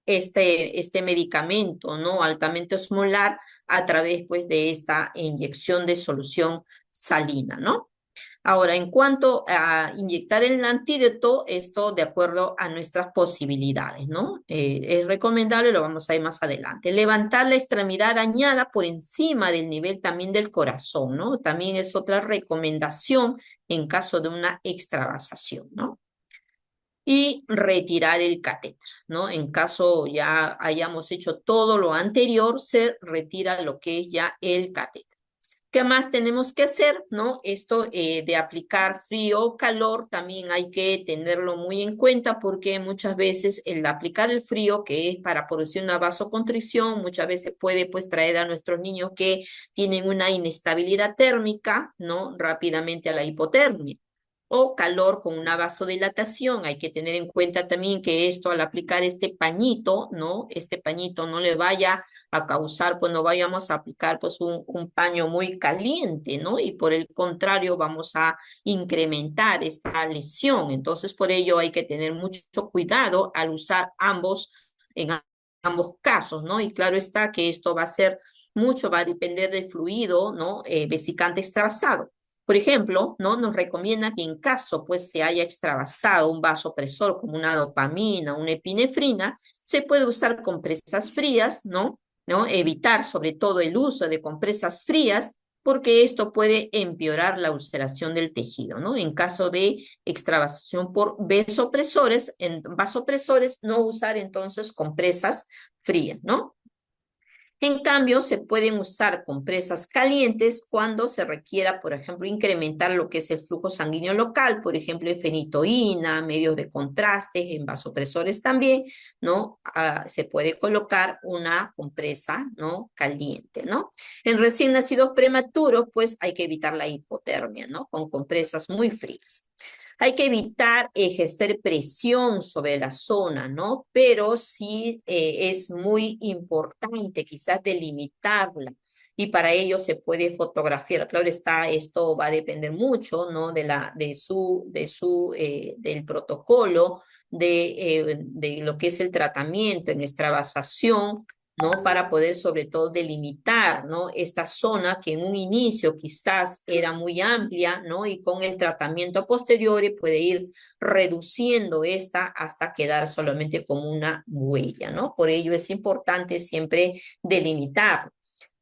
este medicamento, ¿no? Altamente osmolar a través pues de esta inyección de solución salina, ¿no? Ahora, en cuanto a inyectar el antídoto, esto de acuerdo a nuestras posibilidades, ¿no? Es recomendable, lo vamos a ver más adelante. Levantar la extremidad dañada por encima del nivel también del corazón, ¿no? También es otra recomendación en caso de una extravasación, ¿no? Y retirar el catéter, ¿no? En caso ya hayamos hecho todo lo anterior, se retira lo que es ya el catéter. ¿Qué más tenemos que hacer? ¿No? Esto de aplicar frío o calor también hay que tenerlo muy en cuenta porque muchas veces el aplicar el frío, que es para producir una vasoconstricción, muchas veces puede pues traer a nuestros niños que tienen una inestabilidad térmica, ¿no? Rápidamente a la hipotermia o calor con una vasodilatación. Hay que tener en cuenta también que esto al aplicar este pañito, ¿no? Este pañito no le vaya a causar, pues no vayamos a aplicar pues un paño muy caliente, ¿no? Y por el contrario vamos a incrementar esta lesión. Entonces, por ello hay que tener mucho cuidado al usar ambos en ambos casos, ¿no? Y claro está que esto va a ser mucho, va a depender del fluido, ¿no? Vesicante extravasado. Por ejemplo, ¿no? Nos recomienda que en caso pues se haya extravasado un vasopresor como una dopamina, una epinefrina, se puede usar compresas frías, ¿no? ¿No? Evitar sobre todo el uso de compresas frías porque esto puede empeorar la ulceración del tejido, ¿no? En caso de extravasación por vasopresores, en vasopresores no usar entonces compresas frías, ¿no? En cambio, se pueden usar compresas calientes cuando se requiera, por ejemplo, incrementar lo que es el flujo sanguíneo local, por ejemplo, en fenitoína, medios de contraste, en vasopresores también, ¿no? Se puede colocar una compresa, ¿no? Caliente, ¿no? En recién nacidos prematuros, pues hay que evitar la hipotermia, ¿no? Con compresas muy frías. Hay que evitar ejercer presión sobre la zona, ¿no? Pero sí es muy importante quizás delimitarla y para ello se puede fotografiar. Claro está, esto va a depender mucho, ¿no? Del protocolo, de lo que es el tratamiento en extravasación, ¿no? Para poder sobre todo delimitar, ¿no? Esta zona que en un inicio quizás era muy amplia, ¿no? Y con el tratamiento posterior puede ir reduciendo esta hasta quedar solamente como una huella, ¿no? Por ello es importante siempre delimitar.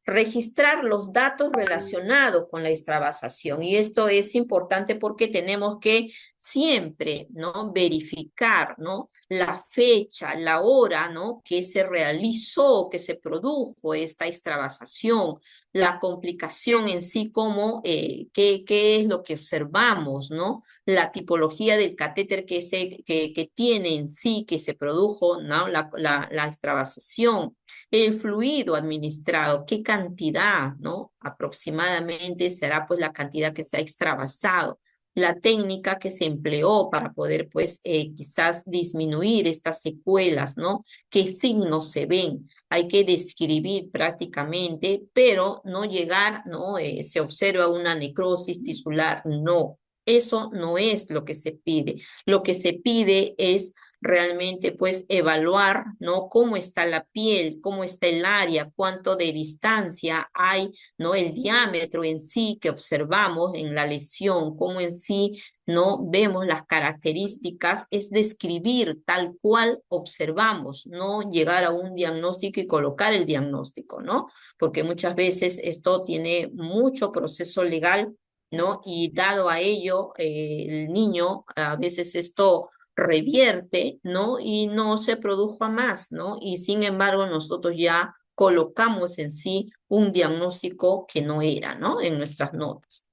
Registrar los datos relacionados con la extravasación. Y esto es importante porque tenemos que siempre, ¿no? Verificar, ¿no? La fecha, la hora, ¿no? Que se realizó, que se produjo esta extravasación, la complicación en sí, como qué es lo que observamos, ¿no? La tipología del catéter que tiene en sí, que se produjo, ¿no? La extravasación, el fluido administrado, qué cantidad, ¿no? Aproximadamente será pues la cantidad que se ha extravasado, la técnica que se empleó para poder pues quizás disminuir estas secuelas, ¿no? ¿Qué signos se ven? Hay que describir prácticamente, pero no llegar, ¿no? Se observa una necrosis tisular, no. Eso no es lo que se pide. Lo que se pide es realmente pues evaluar, ¿no? Cómo está la piel, cómo está el área, cuánto de distancia hay, ¿no? El diámetro en sí que observamos en la lesión, cómo en sí no vemos las características, es describir tal cual observamos, no llegar a un diagnóstico y colocar el diagnóstico, ¿no? Porque muchas veces esto tiene mucho proceso legal, ¿no? Y dado a ello, el niño, a veces esto revierte, ¿no? Y no se produjo a más, ¿no? Y sin embargo, nosotros ya colocamos en sí un diagnóstico que no era, ¿no? En nuestras notas.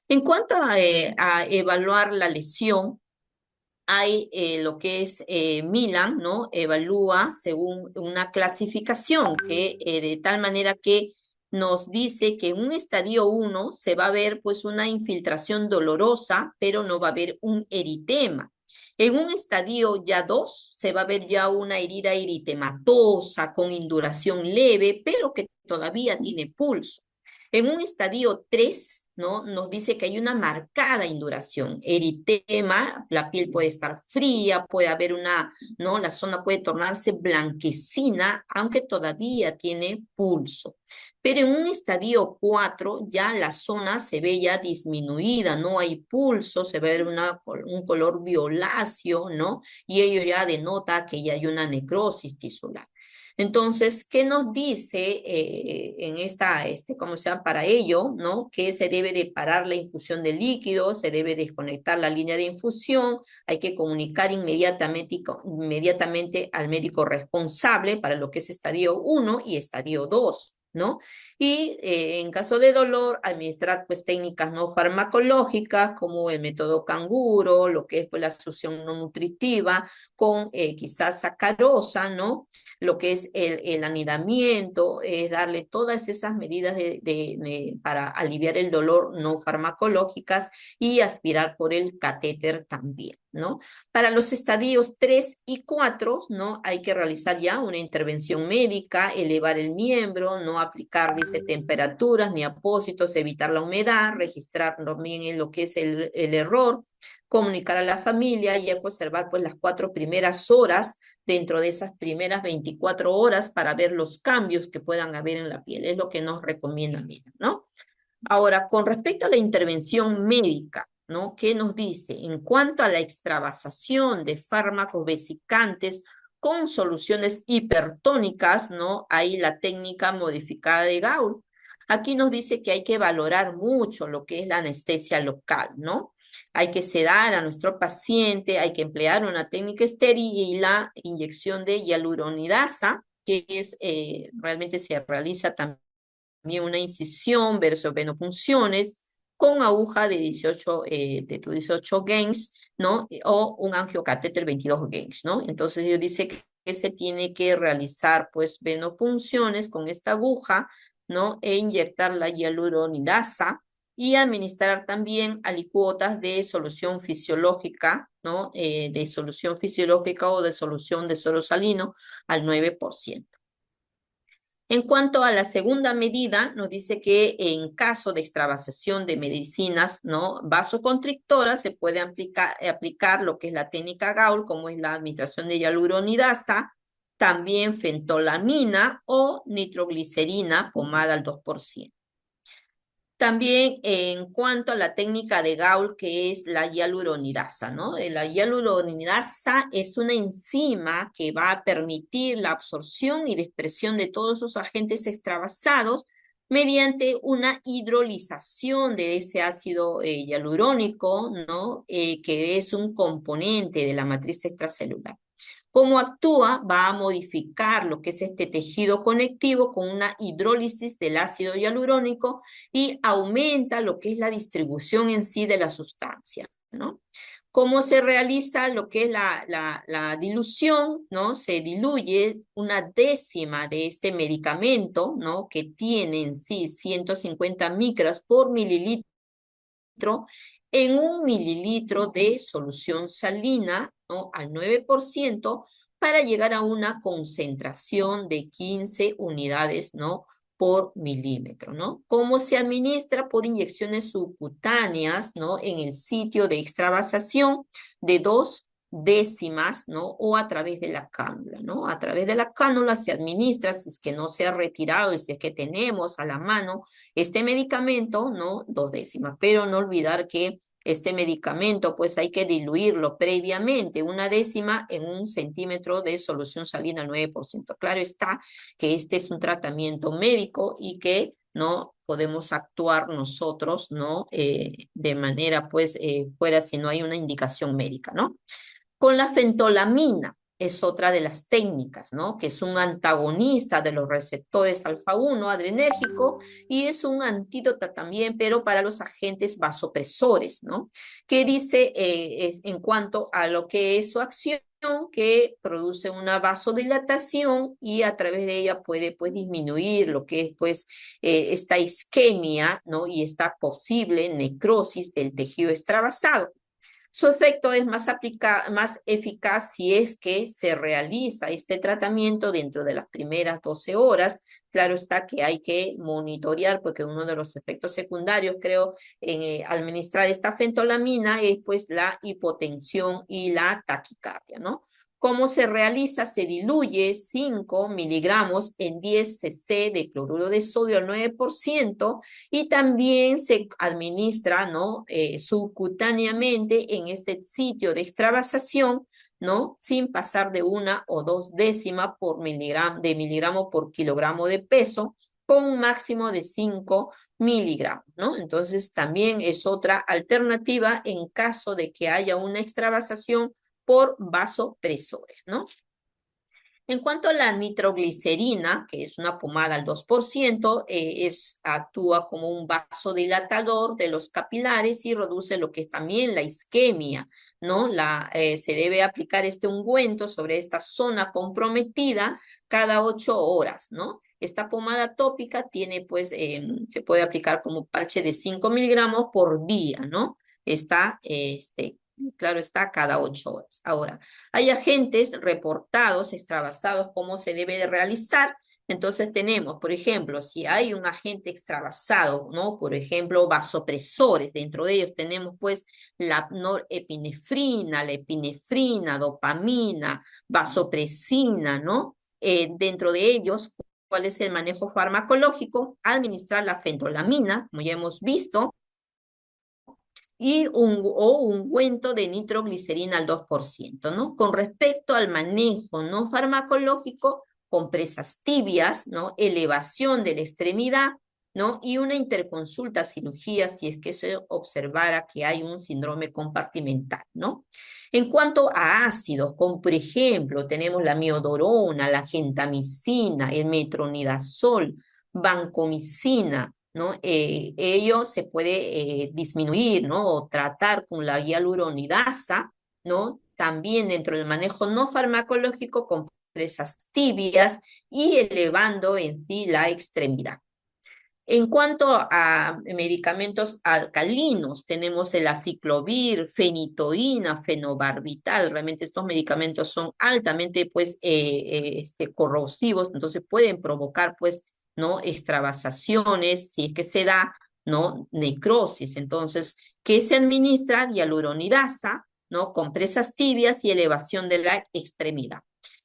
En cuanto a evaluar la lesión, hay lo que es Milan, ¿no? Evalúa según una clasificación que de tal manera que nos dice que en un estadio 1 se va a ver pues una infiltración dolorosa, pero no va a haber un eritema. En un estadio ya 2 se va a ver ya una herida eritematosa con induración leve, pero que todavía tiene pulso. En un estadio 3 ¿no? Nos dice que hay una marcada induración, eritema, la piel puede estar fría, puede haber una, ¿no? La zona puede tornarse blanquecina, aunque todavía tiene pulso. Pero en un estadio 4 ya la zona se ve ya disminuida, no hay pulso, se ve un color violáceo, ¿no? Y ello ya denota que ya hay una necrosis tisular. Entonces, ¿qué nos dice en cómo se llama, para ello, ¿no? Que se debe de parar la infusión de líquido, se debe desconectar la línea de infusión, hay que comunicar inmediatamente al médico responsable para lo que es estadio 1 y estadio 2. ¿No? Y en caso de dolor, administrar pues técnicas no farmacológicas como el método canguro, lo que es pues la succión no nutritiva con quizás sacarosa, ¿no? Lo que es el anidamiento, es darle todas esas medidas para aliviar el dolor no farmacológicas y aspirar por el catéter también, ¿no? Para los estadios 3 y 4, ¿no? Hay que realizar ya una intervención médica, elevar el miembro, no aplicar, dice, temperaturas ni apósitos, evitar la humedad, registrar también en lo que es el error, comunicar a la familia y observar pues las 4 primeras horas dentro de esas primeras 24 horas para ver los cambios que puedan haber en la piel. Es lo que nos recomienda Mira, ¿no? Ahora, con respecto a la intervención médica, ¿no? ¿Qué nos dice? En cuanto a la extravasación de fármacos vesicantes con soluciones hipertónicas, ¿no? Hay la técnica modificada de Gaul. Aquí nos dice que hay que valorar mucho lo que es la anestesia local, ¿no? Hay que sedar a nuestro paciente, hay que emplear una técnica estéril y la inyección de hialuronidasa, que es, realmente se realiza también una incisión versus venopunciones con aguja de 18 gains, ¿no? O un angiocatéter 22 gains, ¿no? Entonces yo dice que se tiene que realizar pues venopunciones con esta aguja, ¿no? E inyectar la hialuronidasa y administrar también alicuotas de solución fisiológica, ¿no? De solución fisiológica o de solución de suero salino al 9%. En cuanto a la segunda medida, nos dice que en caso de extravasación de medicinas, ¿no? Vasoconstrictoras, se puede aplicar lo que es la técnica Gaul, como es la administración de hialuronidasa, también fentolamina o nitroglicerina, pomada al 2%. También en cuanto a la técnica de Gaul, que es la hialuronidasa, ¿no? La hialuronidasa es una enzima que va a permitir la absorción y dispersión de todos esos agentes extravasados mediante una hidrolización de ese ácido hialurónico, ¿no? Que es un componente de la matriz extracelular. ¿Cómo actúa? Va a modificar lo que es este tejido conectivo con una hidrólisis del ácido hialurónico y aumenta lo que es la distribución en sí de la sustancia, ¿no? ¿Cómo se realiza lo que es la dilución, ¿no? Se diluye una décima de este medicamento, ¿no? Que tiene en sí 150 micras por mililitro en 1 mililitro de solución salina, ¿no? Al 9% para llegar a una concentración de 15 unidades, ¿no? Por milímetro, ¿no? ¿Cómo se administra? Por inyecciones subcutáneas, ¿no? En el sitio de extravasación de 2 décimas, ¿no? O a través de la cánula, ¿no? A través de la cánula se administra, si es que no se ha retirado y si es que tenemos a la mano este medicamento, ¿no? 2 décimas, pero no olvidar que este medicamento, pues hay que diluirlo previamente, 1 décima en 1 centímetro de solución salina al 9%. Claro está que este es un tratamiento médico y que no podemos actuar nosotros, ¿no? De manera, pues, fuera si no hay una indicación médica, ¿no? Con la fentolamina es otra de las técnicas, ¿no? Que es un antagonista de los receptores alfa-1 adrenérgico y es un antídoto también, pero para los agentes vasopresores, ¿no? Que dice en cuanto a lo que es su acción, que produce una vasodilatación y a través de ella puede pues disminuir lo que es pues esta isquemia, ¿no? Y esta posible necrosis del tejido extravasado. Su efecto es más eficaz si es que se realiza este tratamiento dentro de las primeras 12 horas. Claro está que hay que monitorear porque uno de los efectos secundarios, creo, en administrar esta fentolamina es pues la hipotensión y la taquicardia, ¿no? ¿Cómo se realiza? Se diluye 5 miligramos en 10 cc de cloruro de sodio al 9% y también se administra, ¿no? Subcutáneamente en este sitio de extravasación, ¿no? Sin pasar de 1 o 2 décimas de miligramo por kilogramo de peso, con un máximo de 5 miligramos, ¿no? Entonces también es otra alternativa en caso de que haya una extravasación por vasopresores, ¿no? En cuanto a la nitroglicerina, que es una pomada al 2%, actúa como un vasodilatador de los capilares y reduce lo que es también la isquemia, ¿no? Se debe aplicar este ungüento sobre esta zona comprometida cada 8 horas, ¿no? Esta pomada tópica tiene, pues, se puede aplicar como parche de 5 miligramos por día, ¿no? Claro está, cada 8 horas. Ahora, hay agentes reportados, extravasados, cómo se debe de realizar. Entonces tenemos, por ejemplo, si hay un agente extravasado, ¿no? Por ejemplo, vasopresores, dentro de ellos tenemos pues la norepinefrina, la epinefrina, dopamina, vasopresina, ¿no? Dentro de ellos, ¿cuál es el manejo farmacológico? Administrar la fentolamina, como ya hemos visto, y ungüento de nitroglicerina al 2%, ¿no? Con respecto al manejo no farmacológico, compresas tibias, ¿no? Elevación de la extremidad, ¿no? Y una interconsulta cirugía si es que se observara que hay un síndrome compartimental, ¿no? En cuanto a ácidos, como por ejemplo, tenemos la miodorona, la gentamicina, el metronidazol, vancomicina, ¿no? Ello se puede disminuir, ¿no? O tratar con la hialuronidasa, ¿no? También dentro del manejo no farmacológico con presas tibias y elevando en sí la extremidad. En cuanto a medicamentos alcalinos, tenemos el aciclovir, fenitoína, fenobarbital. Realmente estos medicamentos son altamente pues, corrosivos, entonces pueden provocar pues, ¿no? Extravasaciones, si es que se da, ¿no? Necrosis. Entonces, ¿qué se administra? Hialuronidasa, ¿no? Compresas tibias y elevación de la extremidad.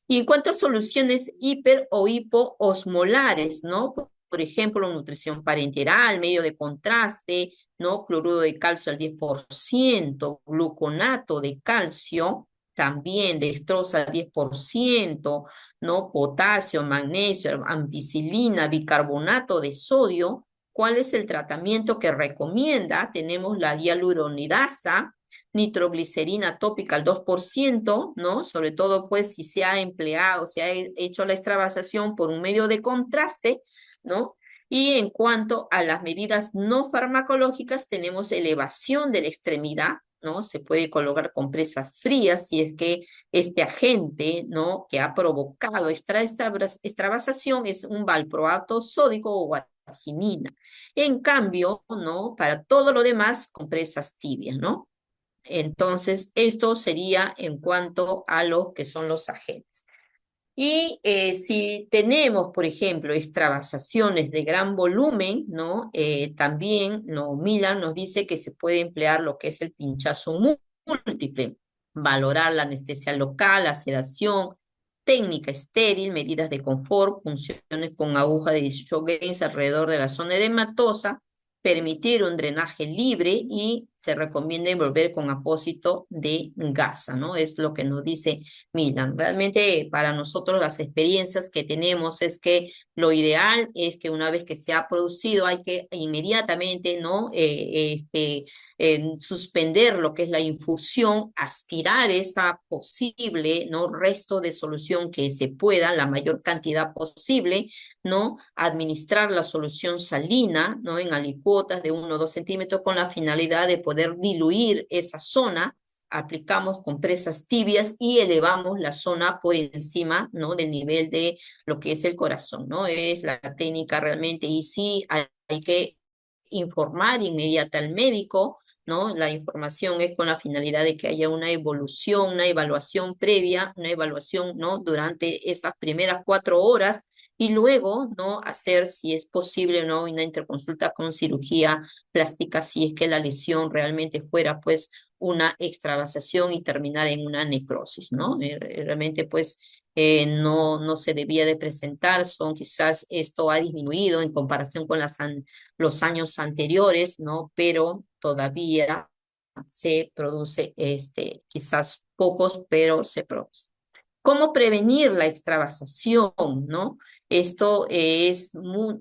Y en cuanto a soluciones hiper o hipoosmolares, ¿no? Por ejemplo, nutrición parenteral, medio de contraste, ¿no? Cloruro de calcio al 10%, gluconato de calcio, también dextrosa al 10%, ¿no? Potasio, magnesio, ampicilina, bicarbonato de sodio. ¿Cuál es el tratamiento que recomienda? Tenemos la hialuronidasa, nitroglicerina tópica al 2%, ¿no? Sobre todo, pues, si se ha empleado, se ha hecho la extravasación por un medio de contraste, ¿no? Y en cuanto a las medidas no farmacológicas, tenemos elevación de la extremidad, ¿no? Se puede colocar compresas frías si es que este agente, ¿no? Que ha provocado extravasación es un valproato sódico o guajiminina. En cambio, ¿no? Para todo lo demás, compresas tibias, ¿no? Entonces, esto sería en cuanto a lo que son los agentes. Y si tenemos, por ejemplo, extravasaciones de gran volumen, ¿no? También, ¿no? Milan nos dice que se puede emplear lo que es el pinchazo múltiple, valorar la anestesia local, la sedación, técnica estéril, medidas de confort, funciones con aguja de 18 Gauge alrededor de la zona edematosa, permitir un drenaje libre y se recomienda envolver con apósito de gasa, ¿no? Es lo que nos dice Milan. Realmente para nosotros las experiencias que tenemos es que lo ideal es que una vez que se ha producido hay que inmediatamente, ¿no? Suspender lo que es la infusión, aspirar esa posible, ¿no? Resto de solución que se pueda, la mayor cantidad posible, ¿no? Administrar la solución salina, ¿no? En alicuotas de 1 o 2 centímetros con la finalidad de poder diluir esa zona. Aplicamos compresas tibias y elevamos la zona por encima, ¿no? Del nivel de lo que es el corazón, ¿no? Es la técnica realmente y sí hay que informar inmediata al médico, ¿no? La información es con la finalidad de que haya una evolución, una evaluación previa, una evaluación, ¿no? Durante esas primeras 4 horas y luego, ¿no? Hacer, si es posible, ¿no? Una interconsulta con cirugía plástica si es que la lesión realmente fuera, pues, una extravasación y terminar en una necrosis, ¿no? Realmente, pues, no se debía de presentar, quizás esto ha disminuido en comparación con los años anteriores, ¿no? Pero todavía se produce, quizás pocos, pero se produce. ¿Cómo prevenir la extravasación, no? Esto es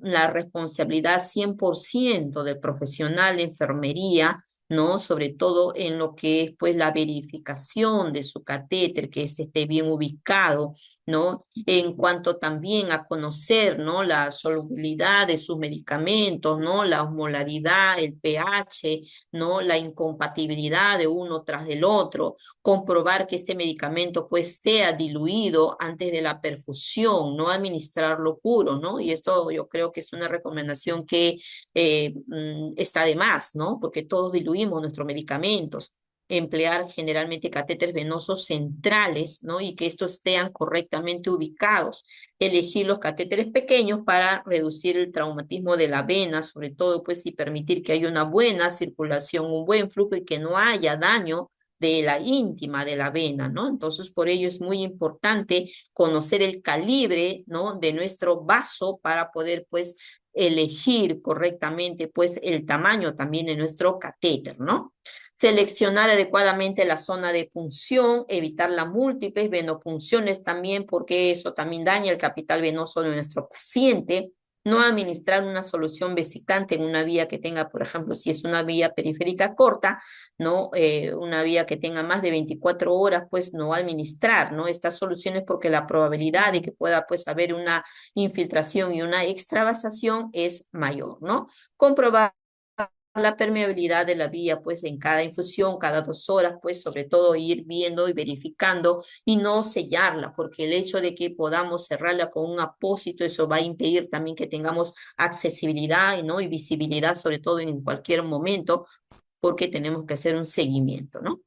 la responsabilidad 100% del profesional de enfermería, ¿no? Sobre todo en lo que es, pues, la verificación de su catéter, que este esté bien ubicado, ¿no? En cuanto también a conocer, ¿no? La solubilidad de sus medicamentos, ¿no? La osmolaridad, el pH, ¿no? La incompatibilidad de uno tras del otro, comprobar que este medicamento pues sea diluido antes de la perfusión, no administrarlo puro, ¿no? Y esto yo creo que es una recomendación que está de más, ¿no? Porque todos diluimos nuestros medicamentos. Emplear generalmente catéteres venosos centrales, ¿no? Y que estos estén correctamente ubicados. Elegir los catéteres pequeños para reducir el traumatismo de la vena, sobre todo, pues, y permitir que haya una buena circulación, un buen flujo y que no haya daño de la íntima de la vena, ¿no? Entonces, por ello es muy importante conocer el calibre, ¿no? De nuestro vaso para poder, pues, elegir correctamente, pues, el tamaño también de nuestro catéter, ¿no? Seleccionar adecuadamente la zona de punción, evitar las múltiples venopunciones también, porque eso también daña el capital venoso de nuestro paciente. No administrar una solución vesicante en una vía que tenga, por ejemplo, si es una vía periférica corta, ¿no? Una vía que tenga más de 24 horas, pues no administrar, ¿no? Estas soluciones porque la probabilidad de que pueda, pues, haber una infiltración y una extravasación es mayor, ¿no? Comprobar la permeabilidad de la vía, pues, en cada infusión, cada 2 horas, pues, sobre todo ir viendo y verificando y no sellarla, porque el hecho de que podamos cerrarla con un apósito, eso va a impedir también que tengamos accesibilidad, ¿no? Y visibilidad, sobre todo en cualquier momento, porque tenemos que hacer un seguimiento, ¿no?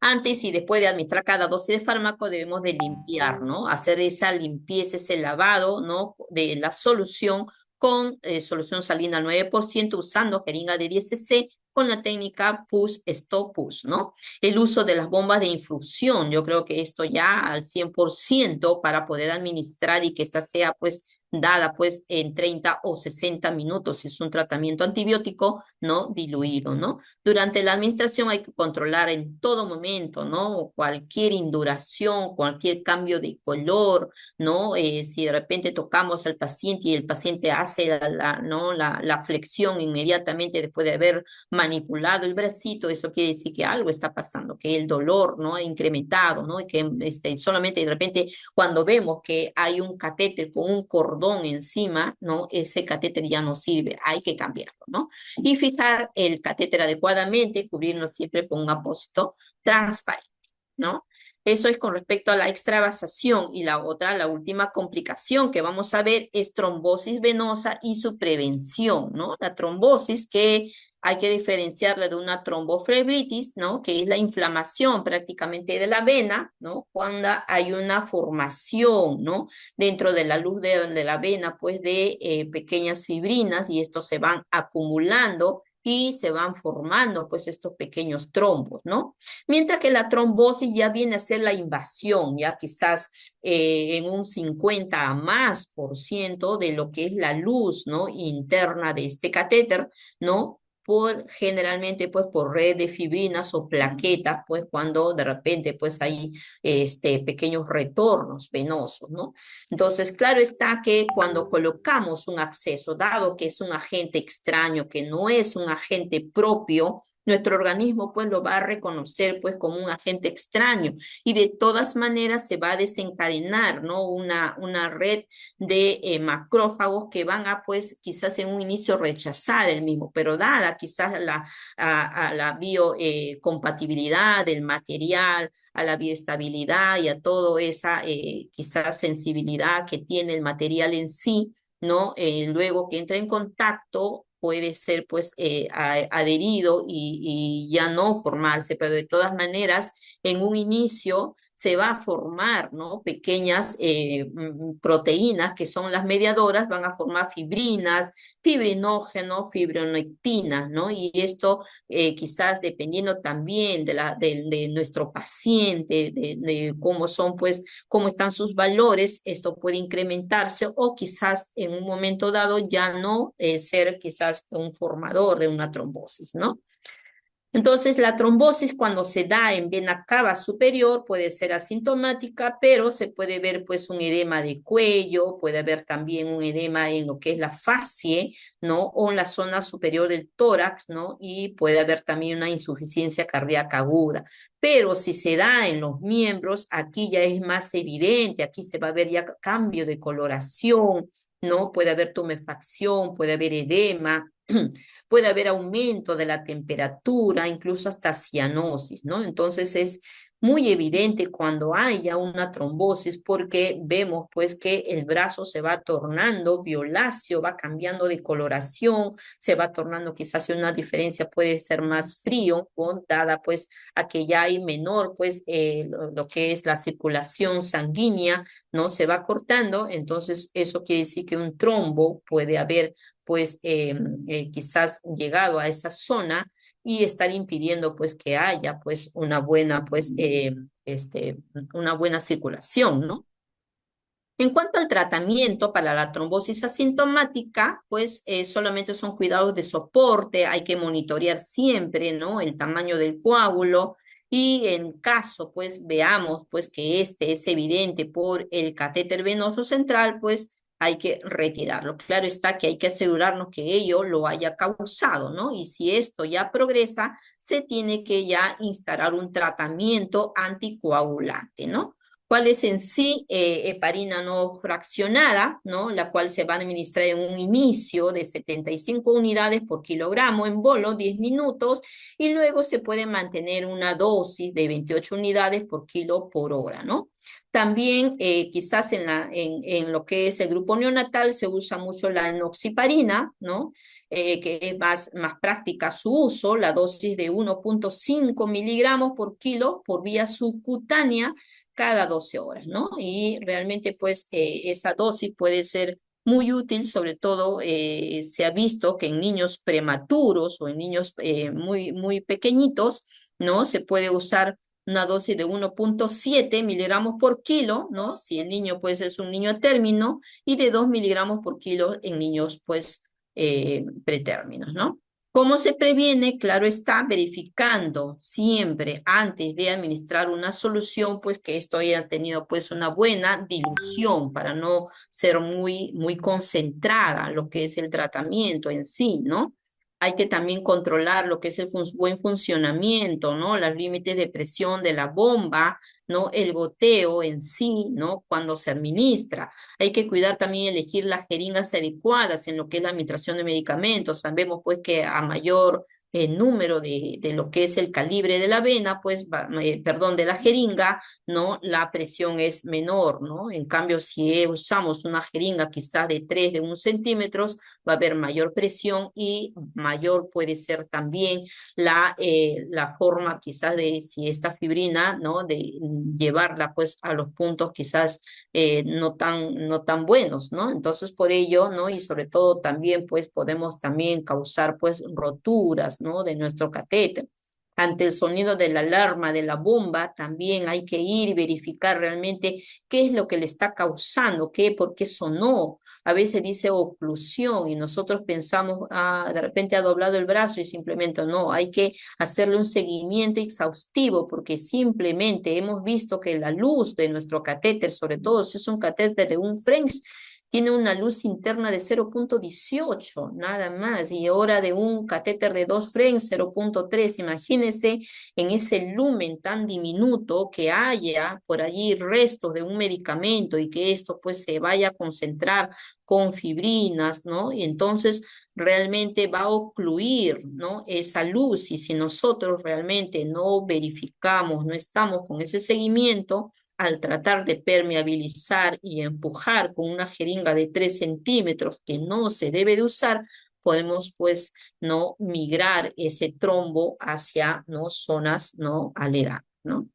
Antes y después de administrar cada dosis de fármaco debemos de limpiar, ¿no? Hacer esa limpieza, ese lavado, ¿no? De la solución con solución salina al 9% usando jeringa de 10 cc con la técnica push, stop, push, ¿no? El uso de las bombas de infusión, yo creo que esto ya al 100% para poder administrar y que esta sea, pues, dada, pues, en 30 o 60 minutos, si es un tratamiento antibiótico, ¿no? Diluido, ¿no? Durante la administración hay que controlar en todo momento, ¿no? Cualquier induración, cualquier cambio de color, ¿no? Si de repente tocamos al paciente y el paciente hace ¿no? la flexión inmediatamente después de haber manipulado el bracito, eso quiere decir que algo está pasando, que el dolor, ¿no? Ha incrementado, ¿no? Y que solamente de repente cuando vemos que hay un catéter con un cordón encima, ¿no? Ese catéter ya no sirve, hay que cambiarlo, ¿no? Y fijar el catéter adecuadamente, cubrirlo siempre con un apósito transparente, ¿no? Eso es con respecto a la extravasación y la otra, la última complicación que vamos a ver es trombosis venosa y su prevención, ¿no? La trombosis que hay que diferenciarla de una tromboflebitis, ¿no? Que es la inflamación prácticamente de la vena, ¿no? Cuando hay una formación, ¿no? Dentro de la luz de la vena, pues, de pequeñas fibrinas y estos se van acumulando y se van formando, pues, estos pequeños trombos, ¿no? Mientras que la trombosis ya viene a ser la invasión, ya quizás en un 50 a más por ciento de lo que es la luz, ¿no? Interna de este catéter, ¿no? Generalmente, pues, por red de fibrinas o plaquetas, pues, cuando de repente, pues, hay pequeños retornos venosos, ¿no? Entonces, claro está que cuando colocamos un acceso, dado que es un agente extraño, que no es un agente propio, nuestro organismo, pues, lo va a reconocer, pues, como un agente extraño y de todas maneras se va a desencadenar, ¿no? Una red de macrófagos que van a, pues, quizás en un inicio rechazar el mismo, pero dada quizás a la biocompatibilidad del material, a la bioestabilidad y a toda esa quizás sensibilidad que tiene el material en sí, ¿no? Luego que entra en contacto puede ser pues adherido y ya no formarse, pero de todas maneras en un inicio se va a formar, ¿no? Pequeñas proteínas que son las mediadoras, van a formar fibrinas, fibrinógeno, fibronectina, ¿no? Y esto quizás dependiendo también de nuestro paciente, de cómo son, pues, cómo están sus valores, esto puede incrementarse o quizás en un momento dado ya no ser quizás un formador de una trombosis, ¿no? Entonces, la trombosis cuando se da en vena cava superior puede ser asintomática, pero se puede ver pues un edema de cuello, puede haber también un edema en lo que es la fascie, ¿no? O en la zona superior del tórax, ¿no? Y puede haber también una insuficiencia cardíaca aguda. Pero si se da en los miembros, aquí ya es más evidente, aquí se va a ver ya cambio de coloración, ¿no? Puede haber tumefacción, puede haber edema. Puede haber aumento de la temperatura, incluso hasta cianosis, ¿no? Entonces es muy evidente cuando haya una trombosis porque vemos pues que el brazo se va tornando violáceo, va cambiando de coloración, se va tornando quizás una diferencia puede ser más frío, ¿no? Dada pues a que ya hay menor pues lo que es la circulación sanguínea, ¿no? Se va cortando, entonces eso quiere decir que un trombo puede haber pues quizás llegado a esa zona y estar impidiendo pues que haya pues una buena pues una buena circulación, ¿no? En cuanto al tratamiento para la trombosis asintomática, pues solamente son cuidados de soporte, hay que monitorear siempre, ¿no? El tamaño del coágulo y en caso, pues veamos, pues que este es evidente por el catéter venoso central, pues hay que retirarlo. Claro está que hay que asegurarnos que ello lo haya causado, ¿no? Y si esto ya progresa, se tiene que ya instalar un tratamiento anticoagulante, ¿no? Cuál es en sí heparina no fraccionada, ¿no? La cual se va a administrar en un inicio de 75 unidades por kilogramo en bolo, 10 minutos, y luego se puede mantener una dosis de 28 unidades por kilo por hora, ¿no? También quizás en lo que es el grupo neonatal se usa mucho la enoxiparina, ¿no? Que es más práctica su uso, la dosis de 1.5 miligramos por kilo por vía subcutánea cada 12 horas, ¿no? Y realmente pues esa dosis puede ser muy útil, sobre todo se ha visto que en niños prematuros o en niños muy pequeñitos, ¿no? Se puede usar una dosis de 1.7 miligramos por kilo, ¿no? Si el niño pues es un niño a término y de 2 miligramos por kilo en niños pues pretérminos, ¿no? ¿Cómo se previene? Claro está, verificando siempre antes de administrar una solución, pues que esto haya tenido pues una buena dilución para no ser muy concentrada lo que es el tratamiento en sí, ¿no? Hay que también controlar lo que es el buen funcionamiento, ¿no? Los límites de presión de la bomba, ¿no? El goteo en sí, ¿no? Cuando se administra. Hay que cuidar también elegir las jeringas adecuadas en lo que es la administración de medicamentos. Sabemos pues que a mayor número de lo que es el calibre de la vena, pues, perdón, de la jeringa, ¿no? La presión es menor, ¿no? En cambio, si usamos una jeringa quizás de 3 de 1 centímetros, va a haber mayor presión y mayor puede ser también la forma quizás de si esta fibrina, ¿no? De llevarla pues a los puntos quizás no tan buenos, ¿no? Entonces por ello, ¿no? Y sobre todo también pues podemos también causar pues roturas, ¿no? De nuestro catéter. Ante el sonido de la alarma de la bomba, también hay que ir y verificar realmente qué es lo que le está causando, por qué sonó. A veces dice oclusión y nosotros pensamos, de repente ha doblado el brazo y simplemente no, hay que hacerle un seguimiento exhaustivo porque simplemente hemos visto que la luz de nuestro catéter, sobre todo si es un catéter de un French, tiene una luz interna de 0.18, nada más, y ahora de un catéter de 2 French, 0.3, imagínense en ese lumen tan diminuto que haya por allí restos de un medicamento y que esto pues se vaya a concentrar con fibrinas, ¿no? Y entonces realmente va a ocluir, ¿no? Esa luz y si nosotros realmente no verificamos, no estamos con ese seguimiento, al tratar de permeabilizar y empujar con una jeringa de 3 centímetros que no se debe de usar, podemos pues no migrar ese trombo hacia no zonas no aledañas, ¿no?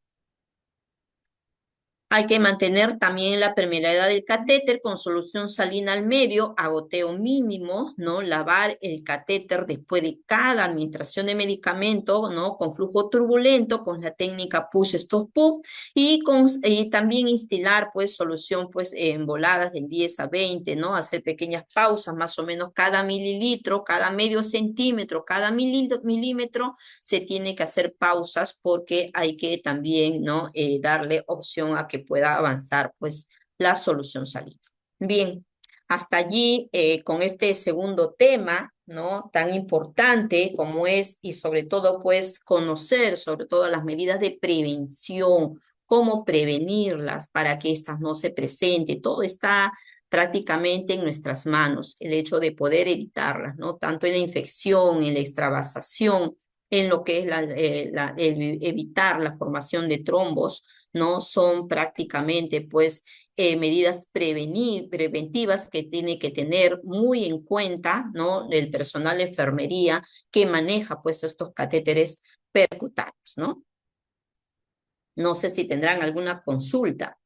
Hay que mantener también la permeabilidad del catéter con solución salina al medio, a goteo mínimo, ¿no? Lavar el catéter después de cada administración de medicamento, ¿no? Con flujo turbulento, con la técnica push-stop-pump y también instilar, pues, solución, pues, en voladas de 10 a 20, ¿no? Hacer pequeñas pausas, más o menos cada mililitro, cada medio centímetro, cada milímetro, se tiene que hacer pausas porque hay que también, ¿no? Darle opción a que pueda avanzar, pues, la solución salina. Bien, hasta allí con este segundo tema, ¿no? Tan importante como es y sobre todo, pues, conocer sobre todo las medidas de prevención, cómo prevenirlas para que éstas no se presenten. Todo está prácticamente en nuestras manos, el hecho de poder evitarlas, ¿no? Tanto en la infección, en la extravasación, en lo que es evitar la formación de trombos, ¿no? Son prácticamente, pues, medidas preventivas que tiene que tener muy en cuenta, ¿no? El personal de enfermería que maneja, pues, estos catéteres percutáneos, ¿no? No sé si tendrán alguna consulta.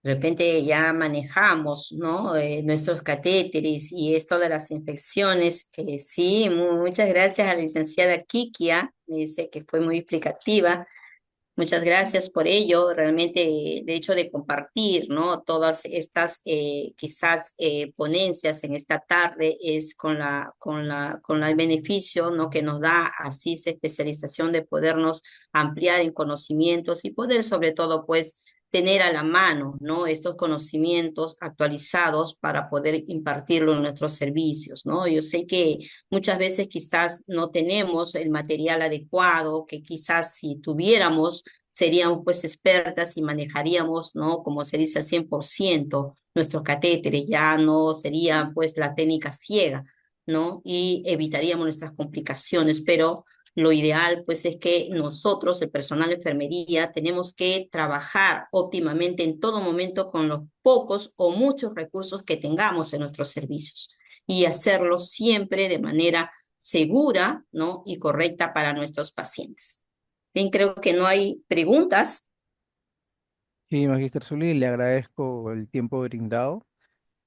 De repente ya manejamos, ¿no? Nuestros catéteres y esto de las infecciones. Sí, muchas gracias a la licenciada Kikia, me dice que fue muy explicativa. Muchas gracias por ello. Realmente el hecho de compartir, ¿no? Todas estas quizás ponencias en esta tarde es con el beneficio, ¿no? Que nos da así esa especialización de podernos ampliar en conocimientos y poder sobre todo pues tener a la mano, ¿no? Estos conocimientos actualizados para poder impartirlo en nuestros servicios, ¿no? Yo sé que muchas veces quizás no tenemos el material adecuado, que quizás si tuviéramos seríamos pues expertas y manejaríamos, ¿no? Como se dice al 100% nuestros catéteres, ya no sería pues la técnica ciega, ¿no? Y evitaríamos nuestras complicaciones, pero lo ideal pues es que nosotros, el personal de enfermería, tenemos que trabajar óptimamente en todo momento con los pocos o muchos recursos que tengamos en nuestros servicios y hacerlo siempre de manera segura, ¿no? Y correcta para nuestros pacientes. Bien, creo que no hay preguntas. Sí, Magíster Zully, le agradezco el tiempo brindado.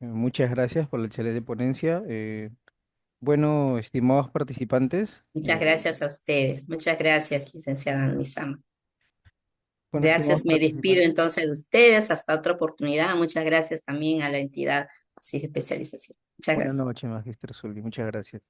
Muchas gracias por la excelente ponencia. Bueno, estimados participantes, Muchas gracias a ustedes. Muchas gracias, licenciada Misama. bueno, estimados Gracias, me despido participantes, entonces de ustedes. Hasta otra oportunidad. Muchas gracias también a la entidad así de especialización. Muchas buenas gracias. noches, Magíster Zully, muchas gracias.